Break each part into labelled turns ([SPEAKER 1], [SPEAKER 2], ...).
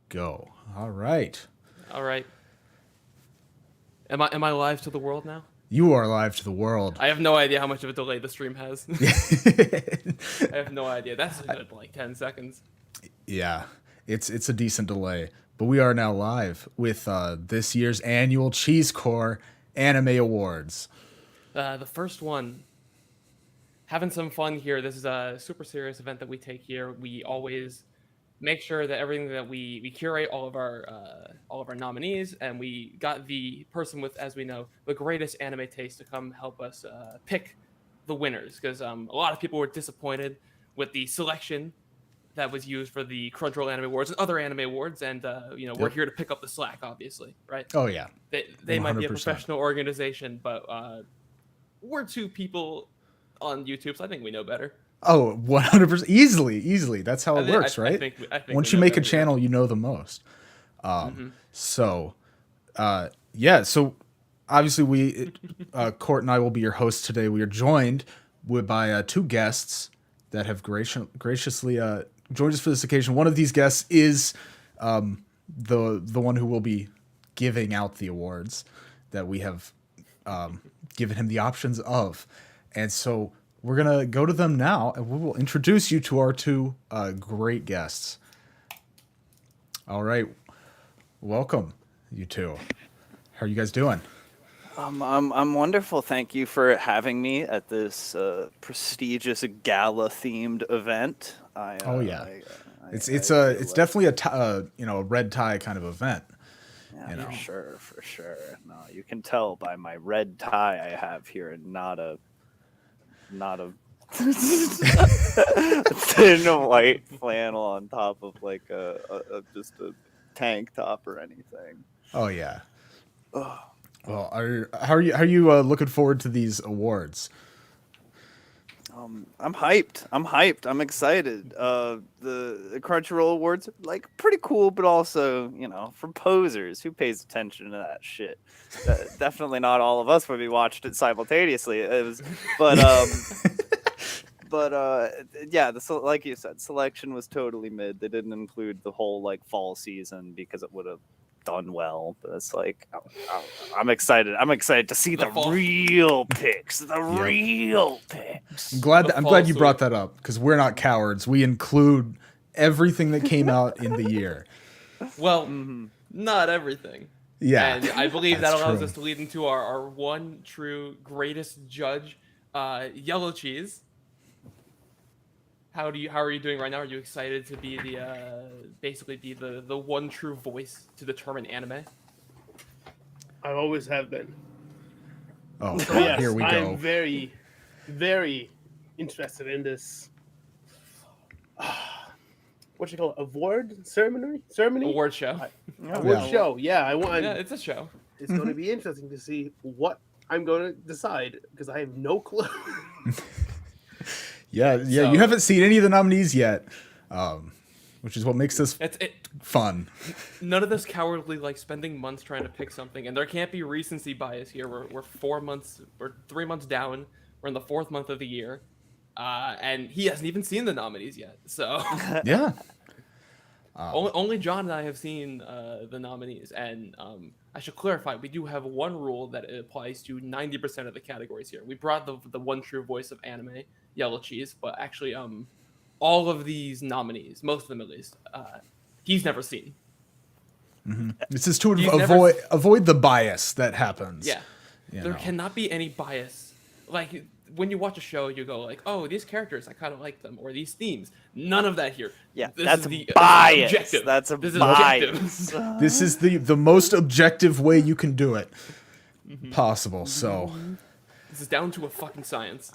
[SPEAKER 1] go. All right.
[SPEAKER 2] All right. Am I live to the world now?
[SPEAKER 1] You are live to the world.
[SPEAKER 2] I have no idea how much of a delay the stream has. I have no idea. That's a good 10 seconds.
[SPEAKER 1] Yeah, it's a decent delay, but we are now live with this year's annual CheeseCore Anime Awards.
[SPEAKER 2] The first one. Having some fun here. This is a super serious event that we take here. We always make sure that everything that we curate all of our nominees, and we got the person with, as we know, the greatest anime taste to come help us pick the winners, because a lot of people were disappointed with the selection that was used for the Crunchyroll Anime Awards and other anime awards, and we're here to pick up the slack, obviously, right?
[SPEAKER 1] Oh yeah,
[SPEAKER 2] they might be a professional organization, but we're two people on YouTube, so I think we know better.
[SPEAKER 1] Oh, 100%. Easily. That's how it works, right?
[SPEAKER 2] I think
[SPEAKER 1] Once you make a channel, you know the most. So obviously we, Court and I will be your hosts today. We are joined by two guests that have graciously joined us for this occasion. One of these guests is the one who will be giving out the awards that we have given him the options of. And so we're going to go to them now, and we will introduce you to our two great guests. All right. Welcome, you two. How are you guys doing?
[SPEAKER 3] I'm wonderful. Thank you for having me at this prestigious gala-themed event.
[SPEAKER 1] It's definitely a red tie kind of event.
[SPEAKER 3] Yeah, for sure. No, you can tell by my red tie I have here, and not a thin white flannel on top of like just a tank top or anything.
[SPEAKER 1] Oh yeah. Ugh. Well, how are you looking forward to these awards?
[SPEAKER 3] I'm hyped. I'm excited. The Crunchyroll Awards are like pretty cool, but also, for posers, who pays attention to that shit? Definitely not all of us when we watched it simultaneously. Like you said, selection was totally mid. They didn't include the whole like fall season because it would have done well, but it's like I'm excited to see the real picks. Real picks.
[SPEAKER 1] I'm glad you brought that up, because we're not cowards. We include everything that came out in the year.
[SPEAKER 2] Well, not everything.
[SPEAKER 1] Yeah,
[SPEAKER 2] and I believe that allows us to lead into our one true greatest judge, YellowCheese. How are you doing right now? Are you excited to be the one true voice to determine anime?
[SPEAKER 4] I always have been.
[SPEAKER 1] Oh,
[SPEAKER 4] so yes,
[SPEAKER 1] here we go.
[SPEAKER 4] I'm very, very interested in this. What you call it? Award ceremony?
[SPEAKER 2] Award show.
[SPEAKER 4] Award show. Yeah,
[SPEAKER 2] Yeah, it's a show.
[SPEAKER 4] It's going to be interesting to see what I'm going to decide, because I have no clue.
[SPEAKER 1] Yeah, so, you haven't seen any of the nominees yet, which is what makes this fun.
[SPEAKER 2] None of this cowardly, like, spending months trying to pick something, and there can't be recency bias here. We're 3 months down. We're in the 4th month of the year, and he hasn't even seen the nominees yet. So
[SPEAKER 1] yeah,
[SPEAKER 2] only John and I have seen the nominees, and I should clarify, we do have one rule that applies to 90% of the categories here. We brought the one true voice of anime, YellowCheese, but actually all of these nominees, most of them at least, he's never seen.
[SPEAKER 1] Mm-hmm. This is to avoid the bias that happens.
[SPEAKER 2] Yeah, there cannot be any bias. Like, when you watch a show, you go like, "Oh, these characters, I kind of like them," or these themes. None of that here.
[SPEAKER 3] Yeah, that's bias. That's a bias.
[SPEAKER 1] This is the most objective way you can do it possible. So
[SPEAKER 2] this is down to a fucking science.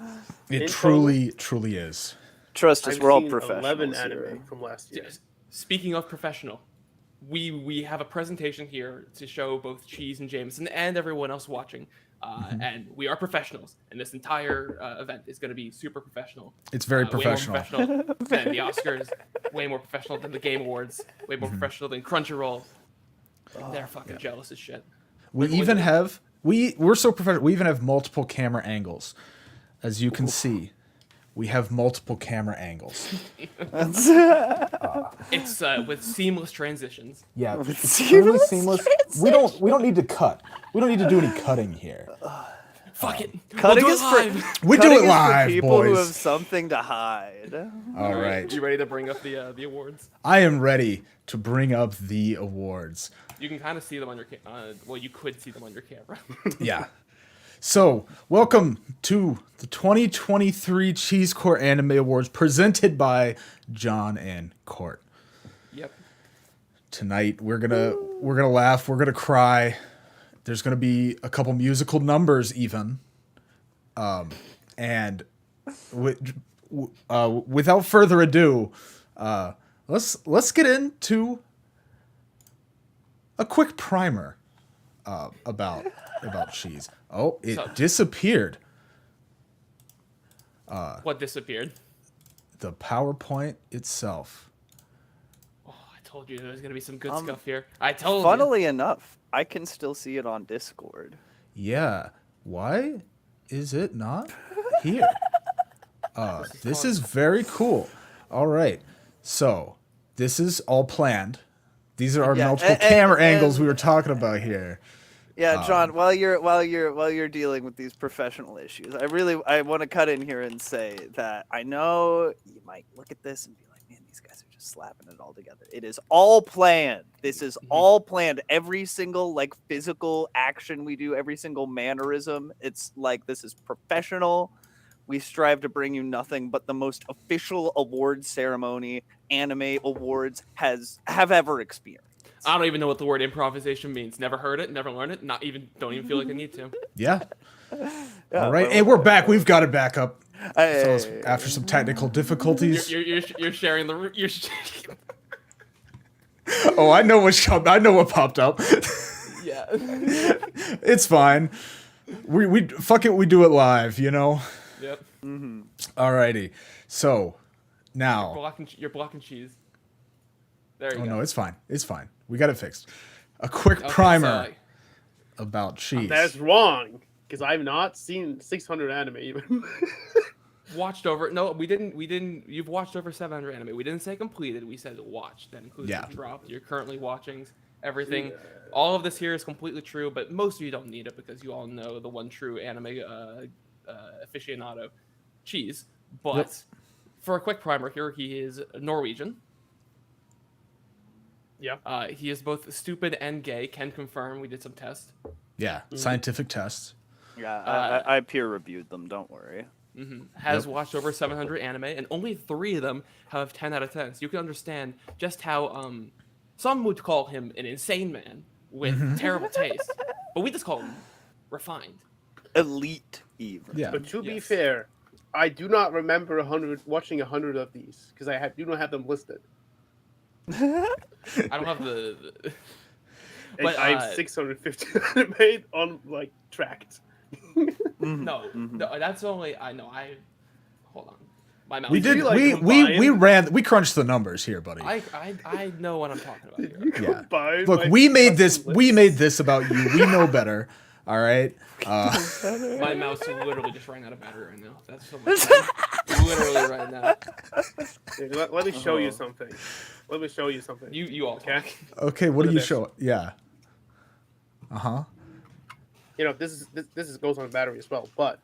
[SPEAKER 1] It truly is.
[SPEAKER 3] Trust us, we're all professionals.
[SPEAKER 4] 11 anime from last year.
[SPEAKER 2] Speaking of professional, we have a presentation here to show both Cheese and Jameson and everyone else watching. And we are professionals, and this entire event is going to be super professional.
[SPEAKER 1] It's very professional.
[SPEAKER 2] Way more professional than the Oscars, way more professional than the Game Awards, way more professional than Crunchyroll. They're fucking jealous as shit.
[SPEAKER 1] We're so professional. We even have multiple camera angles, as you can see. We have multiple camera angles.
[SPEAKER 2] It's with seamless transitions.
[SPEAKER 1] Yeah,
[SPEAKER 3] With
[SPEAKER 1] it's totally
[SPEAKER 3] seamless
[SPEAKER 1] We don't need to cut. We don't need to do any cutting here.
[SPEAKER 2] Fuck it.
[SPEAKER 3] Cutting
[SPEAKER 2] we'll
[SPEAKER 3] is
[SPEAKER 2] do it
[SPEAKER 3] for
[SPEAKER 2] live.
[SPEAKER 1] We do
[SPEAKER 3] cutting
[SPEAKER 1] it
[SPEAKER 3] is
[SPEAKER 1] live,
[SPEAKER 3] for people who have
[SPEAKER 1] boys.
[SPEAKER 3] something to hide.
[SPEAKER 1] All right.
[SPEAKER 2] You ready to bring up the awards?
[SPEAKER 1] I am ready to bring up the awards.
[SPEAKER 2] You can kind of see them on your well, you could see them on your camera.
[SPEAKER 1] Yeah. So, welcome to the 2023 CheeseCore Anime Awards presented by John and Court.
[SPEAKER 2] Yep.
[SPEAKER 1] Tonight we're gonna laugh, we're gonna cry. There's gonna be a couple musical numbers even. And without further ado, let's get into a quick primer about cheese. Oh, it disappeared.
[SPEAKER 2] What disappeared?
[SPEAKER 1] The PowerPoint itself.
[SPEAKER 2] Oh, I told you there was gonna be some good stuff here. I told you.
[SPEAKER 3] Funnily enough, I can still see it on Discord.
[SPEAKER 1] Yeah. Why is it not here? This is very cool. All right. So, this is all planned. These are our multiple camera angles we were talking about here.
[SPEAKER 3] Yeah, John, while you're dealing with these professional issues, I want to cut in here and say that I know you might look at this and be like, man, these guys are just slapping it all together. It is all planned. This is all planned. Every single like physical action we do, every single mannerism, it's like this is professional. We strive to bring you nothing but the most official awards ceremony anime awards have ever experienced.
[SPEAKER 2] I don't even know what the word improvisation means. Never heard it, never learned it. Don't even feel like I need to.
[SPEAKER 1] Yeah. All right, and we're back. We've got it back up.
[SPEAKER 3] Hey,
[SPEAKER 1] So after some technical difficulties.
[SPEAKER 2] You're sharing the.
[SPEAKER 1] Oh, I know what popped up.
[SPEAKER 2] Yeah.
[SPEAKER 1] It's fine. We fuck it. We do it live. You know.
[SPEAKER 2] Yep.
[SPEAKER 1] Alrighty. So now.
[SPEAKER 2] You're blocking cheese. There you
[SPEAKER 1] Oh
[SPEAKER 2] go.
[SPEAKER 1] no, it's fine. It's fine. We got it fixed. A quick primer
[SPEAKER 2] So,
[SPEAKER 1] about cheese.
[SPEAKER 4] That's wrong, because I've not seen 600 anime even.
[SPEAKER 2] watched over. No, we didn't. You've watched over 700 anime. We didn't say completed. We said watched. That includes
[SPEAKER 1] Yeah.
[SPEAKER 2] the dropped. You're currently watching everything. All of this here is completely true, but most of you don't need it because you all know the one true anime aficionado, Cheese. But for a quick primer here, he is Norwegian.
[SPEAKER 4] Yeah.
[SPEAKER 2] He is both stupid and gay. Can confirm. We did some tests.
[SPEAKER 1] Yeah, scientific tests.
[SPEAKER 3] Yeah, I peer reviewed them. Don't worry.
[SPEAKER 2] Has watched over 700 anime, and only 3 of them have 10 out of 10. So you can understand just how some would call him an insane man with terrible taste, but we just call him refined.
[SPEAKER 3] Elite even.
[SPEAKER 1] Yeah.
[SPEAKER 4] But to be fair, I do not remember watching 100 of these because do not have them listed.
[SPEAKER 2] I don't have the
[SPEAKER 4] But I have 650 anime on like tracked.
[SPEAKER 2] no, that's only I know. Hold on, my mouth.
[SPEAKER 1] We did. We crunched the numbers here, buddy.
[SPEAKER 2] I know what I'm talking about here.
[SPEAKER 1] Yeah. Look, we made this about you. We know better. All right.
[SPEAKER 2] My mouse literally just ran out of battery right now. That's so much fun. Literally right now.
[SPEAKER 4] Let me show you something. Let me show you something.
[SPEAKER 2] You all
[SPEAKER 4] okay?
[SPEAKER 1] Okay. What do you show? Yeah.
[SPEAKER 4] You know, this goes on battery as well. But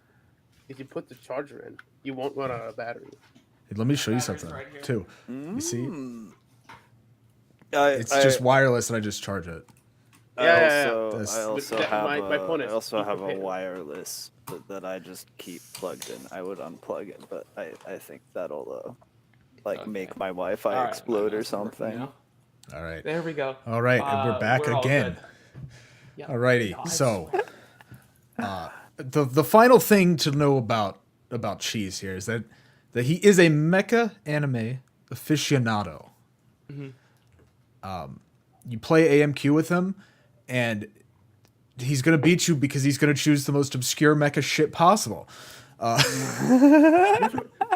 [SPEAKER 4] if you put the charger in, you won't run out of battery.
[SPEAKER 1] Hey, let me show you
[SPEAKER 2] Battery's
[SPEAKER 1] something
[SPEAKER 2] right here.
[SPEAKER 1] too. You see?
[SPEAKER 3] It's
[SPEAKER 1] Just wireless, and I just charge it.
[SPEAKER 3] I
[SPEAKER 4] My point is,
[SPEAKER 3] also
[SPEAKER 4] be
[SPEAKER 3] have a
[SPEAKER 4] prepared.
[SPEAKER 3] wireless that I just keep plugged in. I would unplug it, but I think that'll make my Wi-Fi
[SPEAKER 2] All right,
[SPEAKER 3] explode
[SPEAKER 2] my
[SPEAKER 3] or
[SPEAKER 2] mouse is working
[SPEAKER 3] something.
[SPEAKER 2] now.
[SPEAKER 1] All right.
[SPEAKER 2] There we go.
[SPEAKER 1] All right, and we're back
[SPEAKER 2] all
[SPEAKER 1] again.
[SPEAKER 2] good. Yep.
[SPEAKER 1] Alrighty.
[SPEAKER 2] Nice.
[SPEAKER 1] So, the final thing to know about Cheese here is that he is a mecha anime aficionado. You play AMQ with him, and he's gonna beat you because he's gonna choose the most obscure mecha shit possible.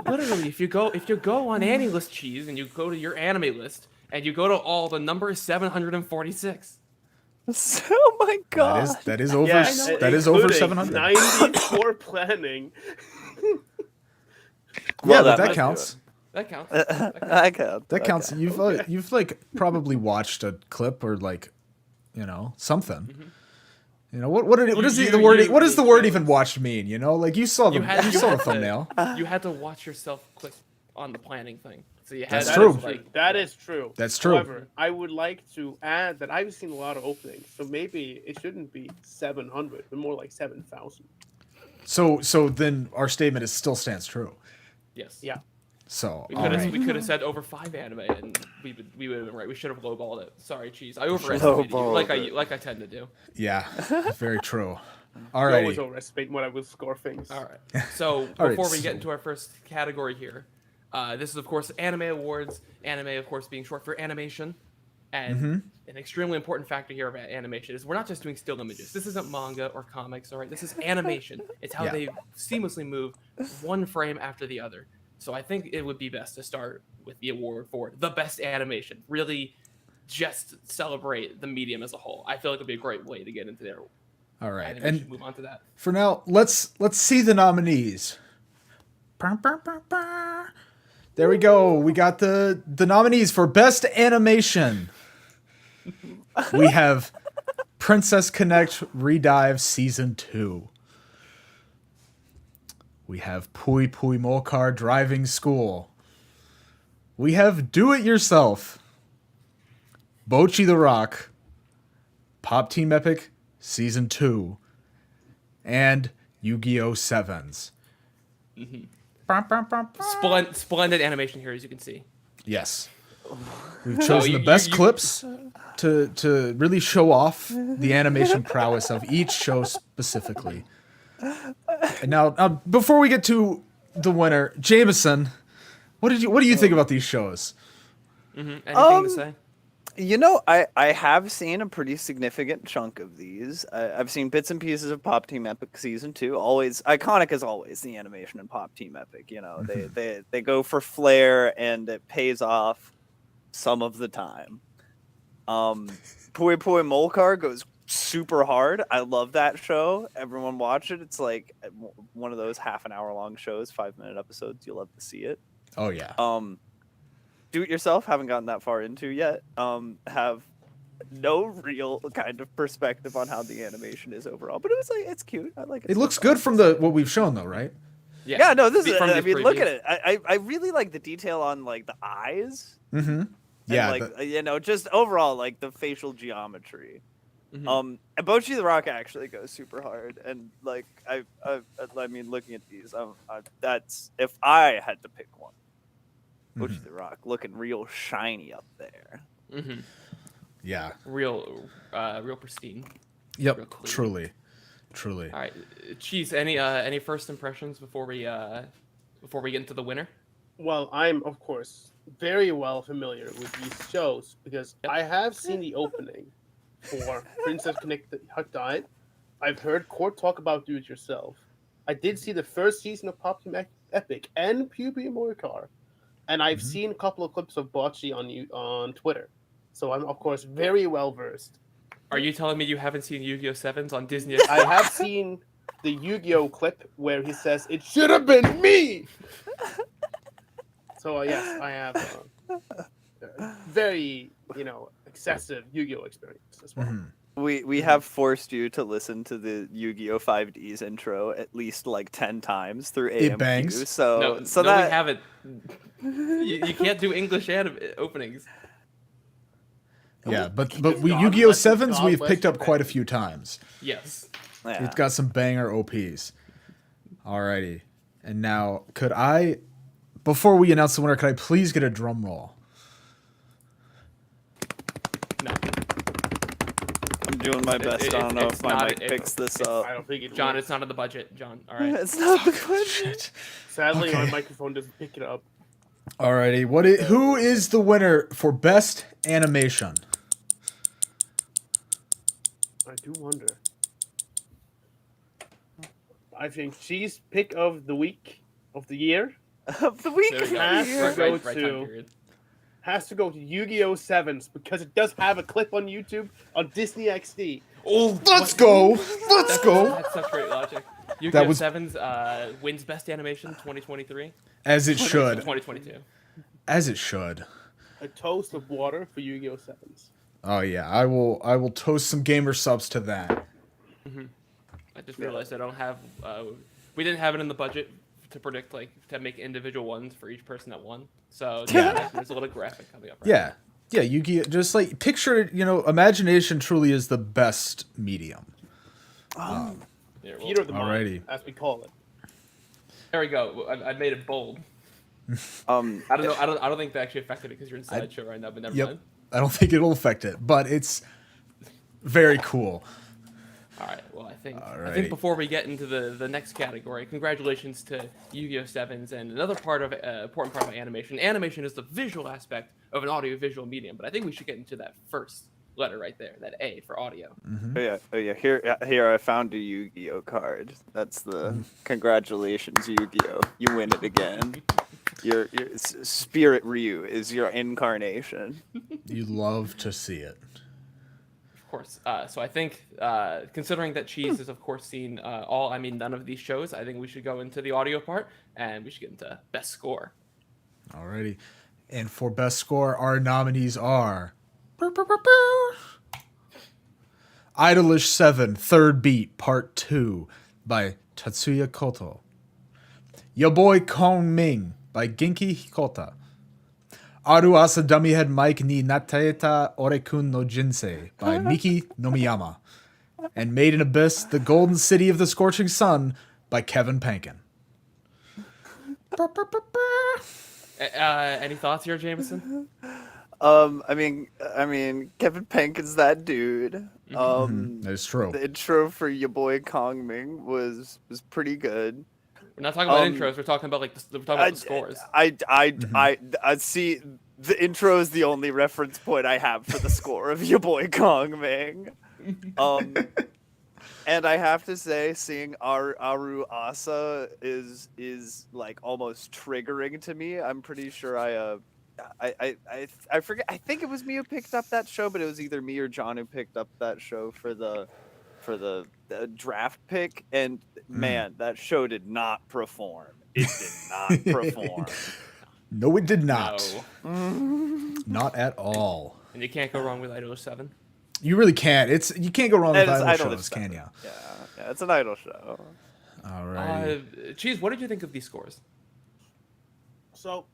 [SPEAKER 2] Literally, if you go on AniList Cheese and you go to your anime list and you go to all, the number is 746.
[SPEAKER 3] Oh my god!
[SPEAKER 1] That is over.
[SPEAKER 4] Yes,
[SPEAKER 1] that is over
[SPEAKER 4] including
[SPEAKER 1] 700.
[SPEAKER 4] 94 planning.
[SPEAKER 1] Yeah, but
[SPEAKER 3] that
[SPEAKER 1] that
[SPEAKER 3] might
[SPEAKER 1] counts.
[SPEAKER 2] That counts.
[SPEAKER 3] I count.
[SPEAKER 1] That counts. You've like probably watched a clip or like, something. What does the word what does the word even watched mean? Like you saw the thumbnail.
[SPEAKER 2] You had to watch yourself click on the planning thing. So you had
[SPEAKER 1] That's
[SPEAKER 2] to,
[SPEAKER 1] true.
[SPEAKER 4] That is true.
[SPEAKER 1] That's true.
[SPEAKER 4] However, I would like to add that I've seen a lot of openings, so maybe it shouldn't be 700, but more like 7,000.
[SPEAKER 1] So then our statement still stands true.
[SPEAKER 2] Yes.
[SPEAKER 4] Yeah.
[SPEAKER 1] So
[SPEAKER 2] We
[SPEAKER 1] all
[SPEAKER 2] could have
[SPEAKER 1] right.
[SPEAKER 2] we could have said over 5 anime, and we would have been right. We should have lowballed it. Sorry, Cheese. I overestimated you, like I tend to do.
[SPEAKER 1] Yeah, very true. All
[SPEAKER 4] I
[SPEAKER 1] right.
[SPEAKER 4] always overestimate when I will score things.
[SPEAKER 2] All right. So
[SPEAKER 1] All right,
[SPEAKER 2] before we
[SPEAKER 1] so-
[SPEAKER 2] get into our first category here, this is of course Anime Awards. Anime, of course, being short for animation, and an extremely important factor here about animation is we're not just doing still images. This isn't manga or comics, all right? This is animation. It's how
[SPEAKER 1] Yeah.
[SPEAKER 2] they seamlessly move one frame after the other. So I think it would be best to start with the award for the best animation. Really, just celebrate the medium as a whole. I feel like it would be a great way to get into their
[SPEAKER 1] All right.
[SPEAKER 2] animation.
[SPEAKER 1] And
[SPEAKER 2] Move on to that.
[SPEAKER 1] for now, let's see the nominees. There we go. We got the nominees for best animation. We have Princess Connect Redive Season 2. We have Pui Pui Molcar Driving School. We have Do It Yourself. Bochi the Rock. Pop Team Epic Season 2. And Yu-Gi-Oh! Sevens.
[SPEAKER 2] Splendid animation here, as you can see.
[SPEAKER 1] Yes. We've chosen the
[SPEAKER 2] you-
[SPEAKER 1] best
[SPEAKER 2] you-
[SPEAKER 1] clips to really show off the animation prowess of each show specifically. And now, before we get to the winner, Jameson, what do you think about these shows?
[SPEAKER 2] Anything to say?
[SPEAKER 3] I have seen a pretty significant chunk of these. I've seen bits and pieces of Pop Team Epic Season 2. Always iconic as always, the animation in Pop Team Epic. They go for flair and it pays off some of the time. Pui Pui Molcar goes super hard. I love that show. Everyone watch it. It's like one of those half an hour long shows, 5-minute episodes. You'll love to see it.
[SPEAKER 1] Oh yeah.
[SPEAKER 3] Do It Yourself, haven't gotten that far into yet. Have no real kind of perspective on how the animation is overall, but it's cute. I like it.
[SPEAKER 1] It looks good from what we've shown though, right?
[SPEAKER 3] Yeah, no, this is.
[SPEAKER 2] From
[SPEAKER 3] I
[SPEAKER 2] the
[SPEAKER 3] mean, look
[SPEAKER 2] preview.
[SPEAKER 3] at it. I really like the detail on like the eyes.
[SPEAKER 1] Mm-hmm.
[SPEAKER 3] And,
[SPEAKER 1] Yeah.
[SPEAKER 3] like just overall like the facial geometry. And Bochi the Rock actually goes super hard, and like I mean, looking at these, that's if I had to pick one. Bochi the Rock looking real shiny up there.
[SPEAKER 1] Yeah.
[SPEAKER 2] Real pristine.
[SPEAKER 1] Yep.
[SPEAKER 2] Real clean.
[SPEAKER 1] Truly.
[SPEAKER 2] All right, Cheese. Any first impressions before we get into the winner?
[SPEAKER 4] Well, I'm, of course, very well familiar with these shows because I have seen the opening for Princess Connect Dive. I've heard Court talk about Do It Yourself. I did see the first season of Pop Team Epic and Puby Morcar. And I've seen a couple of clips of Bocce on Twitter. So I'm, of course, very well versed.
[SPEAKER 2] Are you telling me you haven't seen Yu-Gi-Oh! Sevens on Disney?
[SPEAKER 4] I have seen the Yu-Gi-Oh! Clip where he says, "It should have been me!" So, yes, I have very, excessive Yu-Gi-Oh! Experience as well.
[SPEAKER 3] We have forced you to listen to the Yu-Gi-Oh! 5D's intro at least like 10 times through AMQ.
[SPEAKER 1] It bangs.
[SPEAKER 3] So
[SPEAKER 2] no, we haven't. You can't do English openings.
[SPEAKER 1] Yeah, but
[SPEAKER 4] Because
[SPEAKER 1] we
[SPEAKER 4] God
[SPEAKER 1] Yu-Gi-Oh!
[SPEAKER 4] bless-
[SPEAKER 1] Sevens
[SPEAKER 4] God
[SPEAKER 1] we've
[SPEAKER 4] bless
[SPEAKER 1] picked up
[SPEAKER 4] Japan.
[SPEAKER 1] quite a few times.
[SPEAKER 2] Yes.
[SPEAKER 3] yeah.
[SPEAKER 1] It's got some banger OPs. Alrighty. And now, before we announce the winner, could I please get a drum roll?
[SPEAKER 2] No.
[SPEAKER 3] I'm doing my best. I don't know
[SPEAKER 2] it's
[SPEAKER 3] if my
[SPEAKER 2] not-
[SPEAKER 3] mic picks this up.
[SPEAKER 4] I don't think it
[SPEAKER 2] John,
[SPEAKER 4] will.
[SPEAKER 2] it's not in the budget. John, all right.
[SPEAKER 3] It's not the budget.
[SPEAKER 4] Sadly,
[SPEAKER 1] Okay.
[SPEAKER 4] my microphone doesn't pick it up.
[SPEAKER 1] Alrighty. Who is the winner for best animation?
[SPEAKER 4] I do wonder. I think Cheese pick of the week of the year
[SPEAKER 3] Of the week
[SPEAKER 2] There we
[SPEAKER 3] of
[SPEAKER 2] go.
[SPEAKER 3] the
[SPEAKER 4] Right,
[SPEAKER 3] year.
[SPEAKER 2] Right,
[SPEAKER 4] go
[SPEAKER 2] right time
[SPEAKER 4] to-
[SPEAKER 2] period.
[SPEAKER 4] has to go to Yu-Gi-Oh! Sevens because it does have a clip on YouTube on Disney XD.
[SPEAKER 2] Oh,
[SPEAKER 1] Let's go. Let's go.
[SPEAKER 2] That's such great logic.
[SPEAKER 1] That
[SPEAKER 2] Yu-Gi-Oh!
[SPEAKER 1] was-
[SPEAKER 2] Sevens wins best animation 2023.
[SPEAKER 1] As it should.
[SPEAKER 2] 2022.
[SPEAKER 1] As it should.
[SPEAKER 4] A toast of water for Yu-Gi-Oh! Sevens.
[SPEAKER 1] Oh yeah, I will toast some gamer subs to that.
[SPEAKER 2] I just realized I don't have. We didn't have it in the budget to predict to make individual ones for each person that won. So
[SPEAKER 1] Yeah.
[SPEAKER 2] there's a little graphic coming up. Right
[SPEAKER 1] Yeah. Yeah, Yu-Gi-Oh! Just like picture it, imagination truly is the best medium.
[SPEAKER 2] Here, well,
[SPEAKER 4] Peter the
[SPEAKER 1] Alrighty.
[SPEAKER 4] Mind, as we call it.
[SPEAKER 2] there we go. I made it bold. I don't know. I don't think that actually affected it because you're in slideshow right now. But never mind.
[SPEAKER 1] I don't think it'll affect it, but it's very cool.
[SPEAKER 2] All right. Well, I think
[SPEAKER 1] Alrighty.
[SPEAKER 2] before we get into the next category, congratulations to Yu-Gi-Oh! Sevens and another part of important part of animation. Animation is the visual aspect of an audio-visual medium, but I think we should get into that first letter right there, that A for audio.
[SPEAKER 3] Oh yeah. Here I found a Yu-Gi-Oh card. That's the congratulations, Yu-Gi-Oh! You win it again. Your Spirit Ryu is your incarnation.
[SPEAKER 1] You love to see it.
[SPEAKER 2] Of course. So I think, considering that Cheese has of course seen none of these shows, I think we should go into the audio part and we should get into best score.
[SPEAKER 1] Alrighty. And for best score, our nominees are Idolish 7, Third Beat, Part 2 by Tatsuya Koto. Yo Boy Kong Ming by Genki Hikota. Aru Asa Dummyhead Mike ni Nataeta Orekun no Jinsei by Miki Nomiyama. And Made in Abyss, The Golden City of the Scorching Sun by Kevin Pankin.
[SPEAKER 2] Any thoughts here, Jameson?
[SPEAKER 3] I mean, Kevin Pankin's that dude.
[SPEAKER 1] That is true.
[SPEAKER 3] The intro for your boy Kong Ming was pretty good.
[SPEAKER 2] We're not talking about intros. We're talking about the scores.
[SPEAKER 3] I see. The intro is the only reference point I have for the score of your boy Kong Ming. And I have to say, seeing Aru Asa is like almost triggering to me. I'm pretty sure I forget. I think it was me who picked up that show, but it was either me or John who picked up that show for the draft pick. And man, that show did not perform. It did not perform.
[SPEAKER 1] No, it did not.
[SPEAKER 2] No.
[SPEAKER 1] Not at all.
[SPEAKER 2] And you can't go wrong with Idol 7.
[SPEAKER 1] You really can't. You can't go wrong with idol
[SPEAKER 3] Idol
[SPEAKER 1] shows, can you?
[SPEAKER 3] Yeah, it's an idol show.
[SPEAKER 1] All right.
[SPEAKER 2] Cheese, what did you think of these scores?
[SPEAKER 4] So,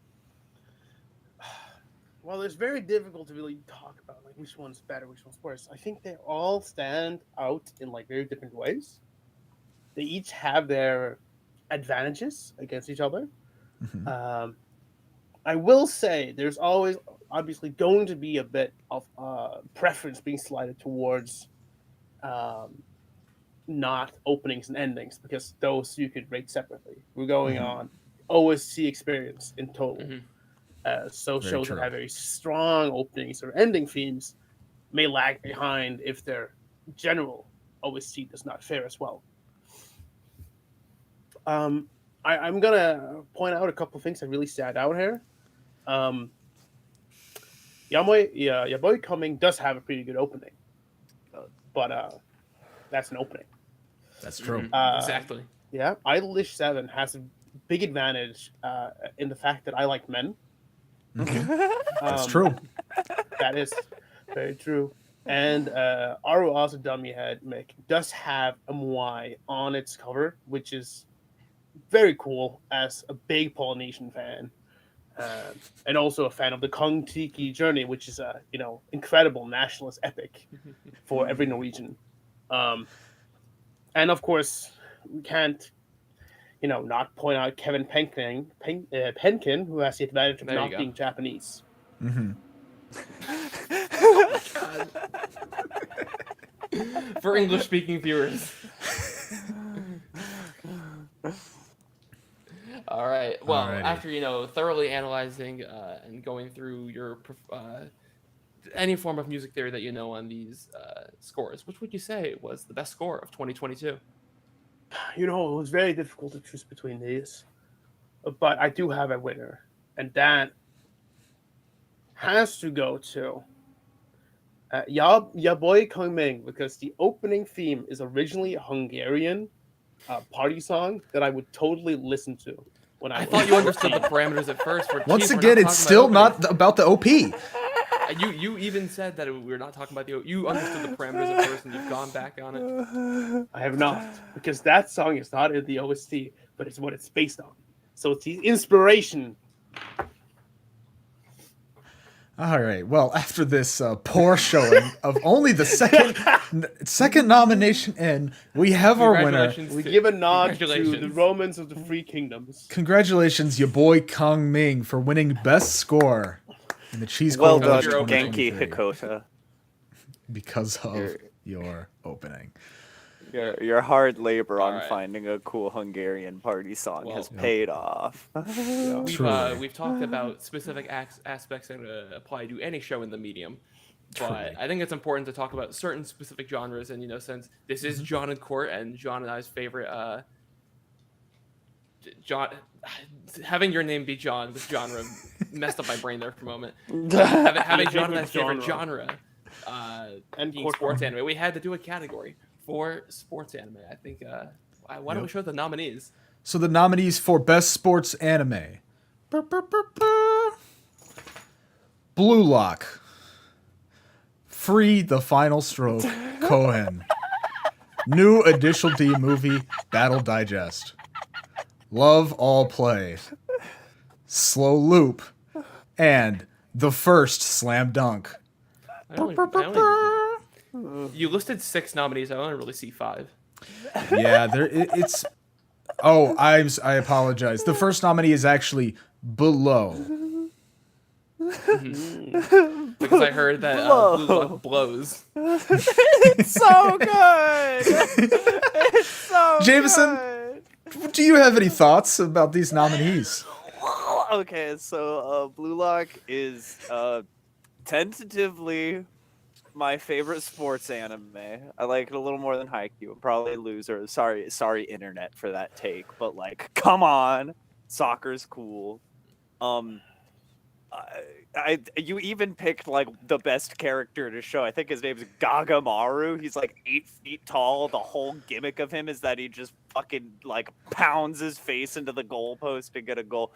[SPEAKER 4] well, it's very difficult to really talk about like which one's better, which one's worse. I think they all stand out in like very different ways. They each have their advantages against each other. I will say there's always obviously going to be a bit of preference being slided towards not openings and endings because those you could rate separately. We're going on OSC experience in total. So
[SPEAKER 1] Very
[SPEAKER 4] shows
[SPEAKER 1] true.
[SPEAKER 4] that have very strong openings or ending themes may lag behind if their general OSC does not fare as well. I'm gonna point out a couple of things that really stand out here. Your boy Coming does have a pretty good opening, but that's an opening.
[SPEAKER 1] That's true.
[SPEAKER 2] Exactly.
[SPEAKER 4] Yeah, Idolish 7 has a big advantage in the fact that I like men.
[SPEAKER 1] That's true.
[SPEAKER 4] That is very true. And Aru Asa Dummyhead Mick does have a MY on its cover, which is very cool as a big Polynesian fan. And also a fan of the Kong Tiki Journey, which is a incredible nationalist epic for every Norwegian. And of course, we can't not point out Kevin Penkin, who has the advantage of
[SPEAKER 2] There you
[SPEAKER 4] not
[SPEAKER 2] go.
[SPEAKER 4] being Japanese.
[SPEAKER 2] For English-speaking viewers. All right. Well,
[SPEAKER 1] Alrighty.
[SPEAKER 2] after thoroughly analyzing and going through your any form of music theory that you know on these scores, which would you say was the best score of 2022?
[SPEAKER 4] It was very difficult to choose between these, but I do have a winner, and that has to go to Ya Boy Kong Ming, because the opening theme is originally a Hungarian party song that I would totally listen to when
[SPEAKER 2] I thought you understood the parameters at first.
[SPEAKER 1] Once again, it's still not about the OP.
[SPEAKER 2] You even said that we're not talking about the. You understood the parameters at first, and you've gone back on it.
[SPEAKER 4] I have not, because that song is not in the OST, but it's what it's based on. So it's the inspiration.
[SPEAKER 1] All right. Well, after this poor showing of only the second nomination in, we have our winner.
[SPEAKER 4] We give a nod to the Romans of the Three Kingdoms.
[SPEAKER 1] Congratulations, your boy Kong Ming, for winning best score in the CheeseCore
[SPEAKER 3] Well
[SPEAKER 1] Awards
[SPEAKER 3] done, Genki
[SPEAKER 1] 2023
[SPEAKER 3] Hikota.
[SPEAKER 1] because of your opening.
[SPEAKER 3] Your hard labor on
[SPEAKER 2] Alright.
[SPEAKER 3] finding a cool Hungarian party song
[SPEAKER 2] Well,
[SPEAKER 3] has paid off.
[SPEAKER 1] Truly.
[SPEAKER 2] We've talked about specific aspects that apply to any show in the medium, but
[SPEAKER 1] Truly.
[SPEAKER 2] I think it's important to talk about certain specific genres. And since this is John and Court and John and I's favorite, John, having your name be John, this genre messed up my brain there for a moment. Having John and I's favorite genre,
[SPEAKER 4] And
[SPEAKER 2] being
[SPEAKER 4] Court
[SPEAKER 2] sports anime, we had to do a category for sports anime. I think. Why don't we show the nominees?
[SPEAKER 1] So the nominees for best sports anime: Blue Lock, Free the Final Stroke, Kohen, New Additional D Movie, Battle Digest, Love All Play, Slow Loop, and The First Slam Dunk.
[SPEAKER 2] You listed 6 nominees. I only really see 5.
[SPEAKER 1] Yeah, it's. Oh, I apologize. The first nominee is actually Below.
[SPEAKER 2] Because I heard that Blue Lock blows.
[SPEAKER 3] It's so good. It's so
[SPEAKER 1] Jameson?
[SPEAKER 3] good.
[SPEAKER 1] Do you have any thoughts about these nominees?
[SPEAKER 3] Okay, so Blue Lock is tentatively my favorite sports anime. I like it a little more than Haikyuu. I'm probably a loser. Sorry, internet, for that take. But like, come on, soccer's cool. You even picked like the best character to show. I think his name's Gagamaru. He's like 8 feet tall. The whole gimmick of him is that he just fucking like pounds his face into the goalpost to get a goal.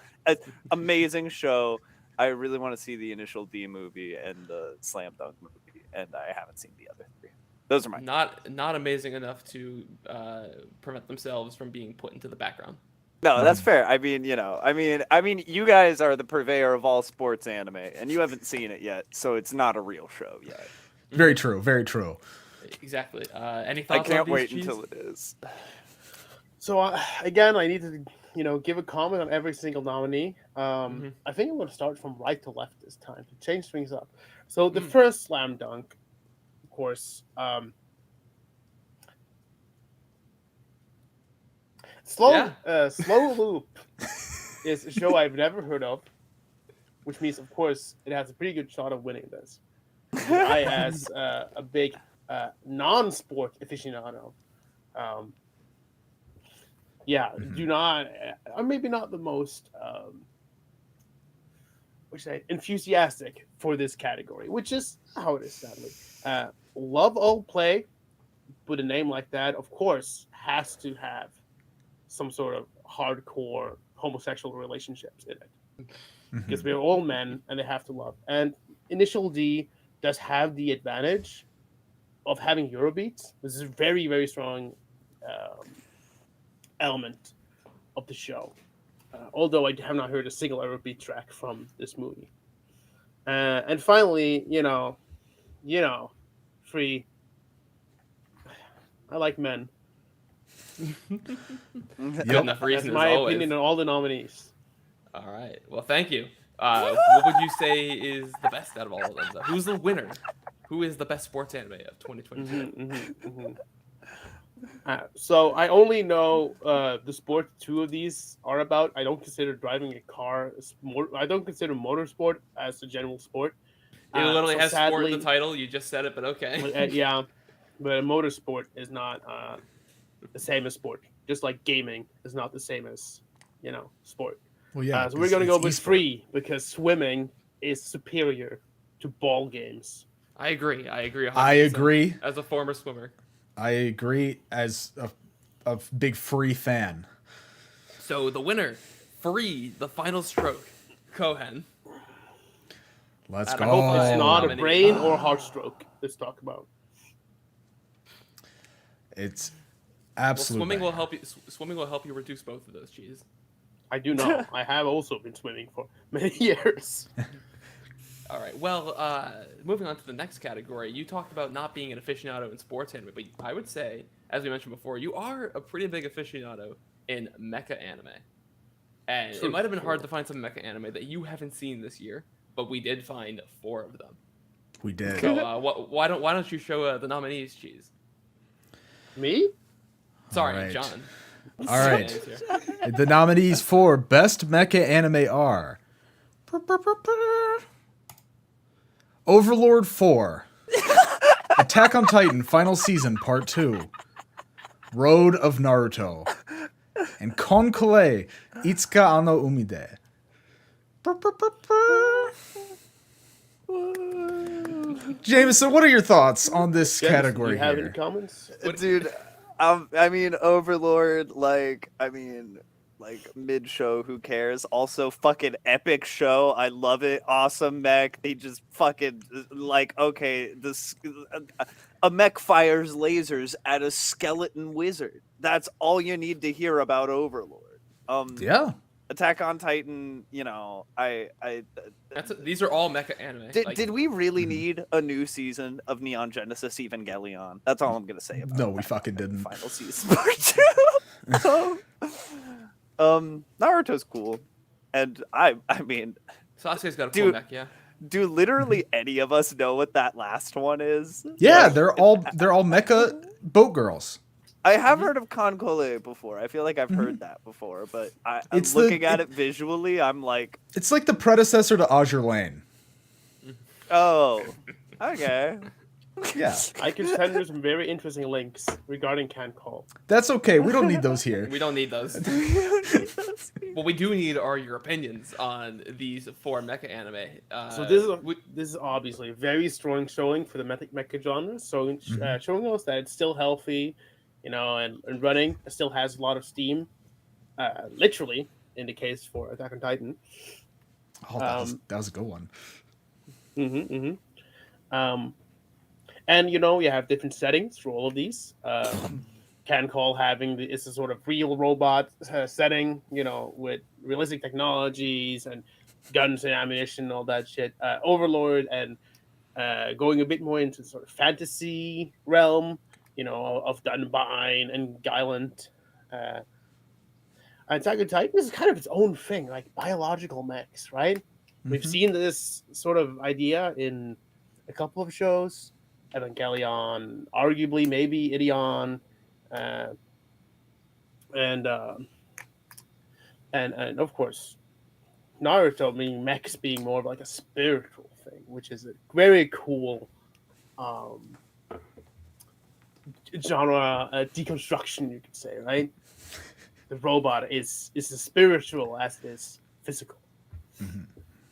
[SPEAKER 3] Amazing show. I really want to see the Initial D movie and the Slam Dunk movie, and I haven't seen the other 3. Those are my
[SPEAKER 2] Not amazing enough to prevent themselves from being put into the background.
[SPEAKER 3] No, that's fair. I mean, you guys are the purveyor of all sports anime, and you haven't seen it yet, so it's not a real show yet.
[SPEAKER 1] Very true. Very true.
[SPEAKER 2] Exactly. Any
[SPEAKER 3] I
[SPEAKER 2] thoughts?
[SPEAKER 3] can't
[SPEAKER 2] on these,
[SPEAKER 3] wait
[SPEAKER 2] Cheese?
[SPEAKER 3] until it is.
[SPEAKER 4] So again, I need to give a comment on every single nominee. I think I'm going to start from right to left this time to change things up. So the first Slam Dunk, of course, Slow Loop is a show I've never heard of, which means, of course, it has a pretty good shot of winning this. I, as a big non-sport aficionado, do not, or maybe not the most, enthusiastic for this category, which is how it is, sadly. Love All Play, with a name like that, of course, has to have some sort of hardcore homosexual relationships in it. Because we're all men and they have to love. And Initial D does have the advantage of having Eurobeats. This is a very, very strong element of the show. Although I have not heard a single Eurobeat track from this movie. And finally, Free. I like men.
[SPEAKER 2] Good enough reason.
[SPEAKER 4] That's my
[SPEAKER 2] as always.
[SPEAKER 4] opinion on all the nominees.
[SPEAKER 2] All right. Well, thank you. What would you say is the best out of all of them? Who's the winner? Who is the best sports anime of 2022?
[SPEAKER 4] So I only know the sport 2 of these are about. I don't consider driving a car. I don't consider motorsport as a general sport.
[SPEAKER 2] It literally has sport
[SPEAKER 4] sadly,
[SPEAKER 2] in the title. You just said it, but okay.
[SPEAKER 4] But a motorsport is not the same as sport. Just like gaming is not the same as sport.
[SPEAKER 1] Well, yeah.
[SPEAKER 4] So we're gonna go with Free because swimming is superior to ball games.
[SPEAKER 2] I agree. 100%.
[SPEAKER 1] I agree.
[SPEAKER 2] As a former swimmer.
[SPEAKER 1] I agree as a big Free fan.
[SPEAKER 2] So the winner free the final stroke, Kohen.
[SPEAKER 1] Let's
[SPEAKER 2] And
[SPEAKER 1] go.
[SPEAKER 2] I
[SPEAKER 4] I hope it's not a
[SPEAKER 2] nominee.
[SPEAKER 4] brain or heart stroke. Let's talk about.
[SPEAKER 1] It's
[SPEAKER 2] Well,
[SPEAKER 1] absolute.
[SPEAKER 2] swimming will
[SPEAKER 1] banger.
[SPEAKER 2] help you. Swimming will help you reduce both of those, Cheese.
[SPEAKER 4] I do know. I have also been swimming for many years.
[SPEAKER 2] All right. Well, moving on to the next category. You talked about not being an aficionado in sports anime, but I would say, as we mentioned before, you are a pretty big aficionado in mecha anime. And
[SPEAKER 4] True,
[SPEAKER 2] it might have been hard
[SPEAKER 4] true.
[SPEAKER 2] to find some mecha anime that you haven't seen this year, but we did find 4 of them.
[SPEAKER 1] We did.
[SPEAKER 2] So why don't you show the nominees, Cheese?
[SPEAKER 4] Me?
[SPEAKER 2] Sorry,
[SPEAKER 1] right.
[SPEAKER 2] John.
[SPEAKER 1] All right. The nominees for Best Mecha Anime are Overlord 4, Attack on Titan Final Season Part 2, Road of Naruto, and Konkole Itsuka ano Umide. Jameson, what are your thoughts on this
[SPEAKER 4] James,
[SPEAKER 1] category
[SPEAKER 4] do you have
[SPEAKER 1] here?
[SPEAKER 4] any comments?
[SPEAKER 3] Dude, I mean, Overlord, like mid show, who cares? Also, fucking epic show. I love it. Awesome mech. They just fucking okay, a mech fires lasers at a skeleton wizard. That's all you need to hear about Overlord.
[SPEAKER 1] Yeah.
[SPEAKER 3] Attack on Titan,
[SPEAKER 2] These are all mecha anime.
[SPEAKER 3] did we really need a new season of Neon Genesis Evangelion? That's all I'm gonna say about
[SPEAKER 1] No, we
[SPEAKER 3] that
[SPEAKER 1] fucking didn't.
[SPEAKER 3] final season part 2. Naruto's cool, and I mean,
[SPEAKER 2] Sasuke's got a
[SPEAKER 3] Dude.
[SPEAKER 2] full mech, yeah.
[SPEAKER 3] do literally any of us know what that last one is?
[SPEAKER 1] Yeah,
[SPEAKER 3] Like,
[SPEAKER 1] they're all mecha boat girls.
[SPEAKER 3] I have heard of Konkole before. I feel like I've heard that before, but I'm
[SPEAKER 1] It's
[SPEAKER 3] looking at it visually. I'm like,
[SPEAKER 1] It's like the predecessor to Azure Lane.
[SPEAKER 3] oh, okay.
[SPEAKER 1] Yeah.
[SPEAKER 4] I can send you some very interesting links regarding Can Call.
[SPEAKER 1] That's okay. We don't need those here.
[SPEAKER 2] We don't need those. What we do need are your opinions on these 4 mecha anime.
[SPEAKER 4] So this is obviously a very strong showing for the mecha genre, so showing us that it's still healthy, and running. It still has a lot of steam, literally in the case for Attack on Titan.
[SPEAKER 1] Oh, that was a good one.
[SPEAKER 4] And you have different settings for all of these. Can Call having it's a sort of real robot setting, with realistic technologies and guns and ammunition and all that shit. Overlord and going a bit more into sort of fantasy realm, of Dunbine and Guyland. Attack on Titan is kind of its own thing, like biological mechs, right? We've seen this sort of idea in a couple of shows. Evangelion, arguably maybe Ideon, and of course Naruto, meaning mechs being more of like a spiritual thing, which is a very cool genre deconstruction, you could say, right? The robot is as spiritual as it is physical.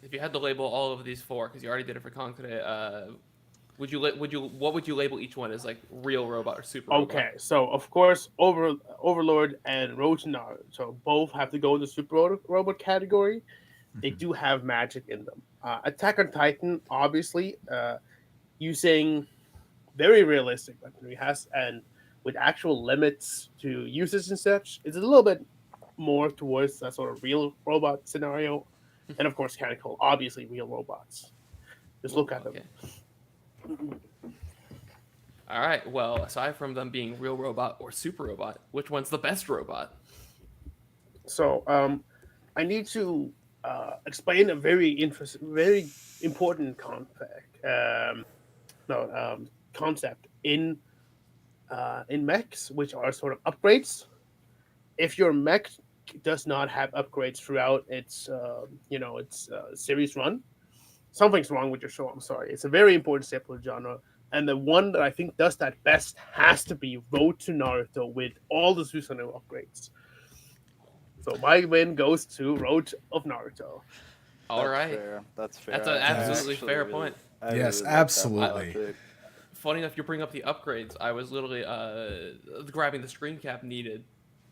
[SPEAKER 2] If you had to label all of these 4, because you already did it for Konkure, what would you label each one as, like, real robot or super robot?
[SPEAKER 4] Okay, so of course Overlord and Road to Naruto both have to go in the super robot category. They do have magic in them. Attack on Titan, obviously, using very realistic weaponry and with actual limits to uses and such, it's a little bit more towards that sort of real robot scenario. And of course, Canonical, obviously real robots. Just look at them.
[SPEAKER 2] All right. Well, aside from them being real robot or super robot, which one's the best robot?
[SPEAKER 4] So, I need to explain a very important concept in mechs, which are sort of upgrades. If your mech does not have upgrades throughout its series run, something's wrong with your show. I'm sorry. It's a very important step for the genre. And the one that I think does that best has to be Road to Naruto with all the Susanoo upgrades. So my win goes to Road of Naruto.
[SPEAKER 2] All right.
[SPEAKER 3] That's fair.
[SPEAKER 2] That's an absolutely fair point.
[SPEAKER 1] Yes, absolutely.
[SPEAKER 2] Funny enough, you bring up the upgrades. I was literally grabbing the screen cap needed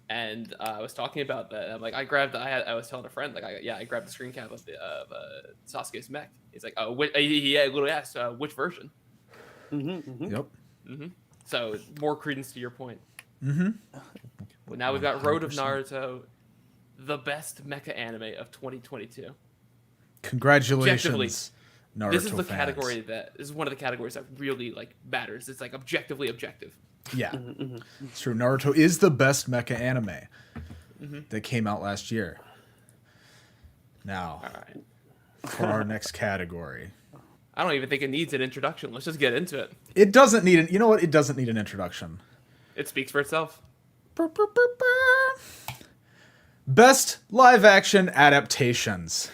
[SPEAKER 2] and I was talking about that. I'm like, I was telling a friend, like, I grabbed the screen cap of Sasuke's mech. He's like, oh, he literally asked, which version?
[SPEAKER 1] Yep.
[SPEAKER 2] So more credence to your point.
[SPEAKER 1] Mm-hmm.
[SPEAKER 2] Well, now we've got Road of
[SPEAKER 1] 100%.
[SPEAKER 2] Naruto, the best mecha anime of 2022.
[SPEAKER 1] Congratulations, Naruto
[SPEAKER 2] This is the
[SPEAKER 1] fans.
[SPEAKER 2] category this is one of the categories that really like matters. It's like objectively objective.
[SPEAKER 1] Yeah, it's true. Naruto is the best mecha anime that came out last year. Now,
[SPEAKER 2] All right.
[SPEAKER 1] for our next category.
[SPEAKER 2] I don't even think it needs an introduction. Let's just get into it.
[SPEAKER 1] It doesn't need an. You know what? It doesn't need an introduction.
[SPEAKER 2] It speaks for itself.
[SPEAKER 1] Best live action adaptations.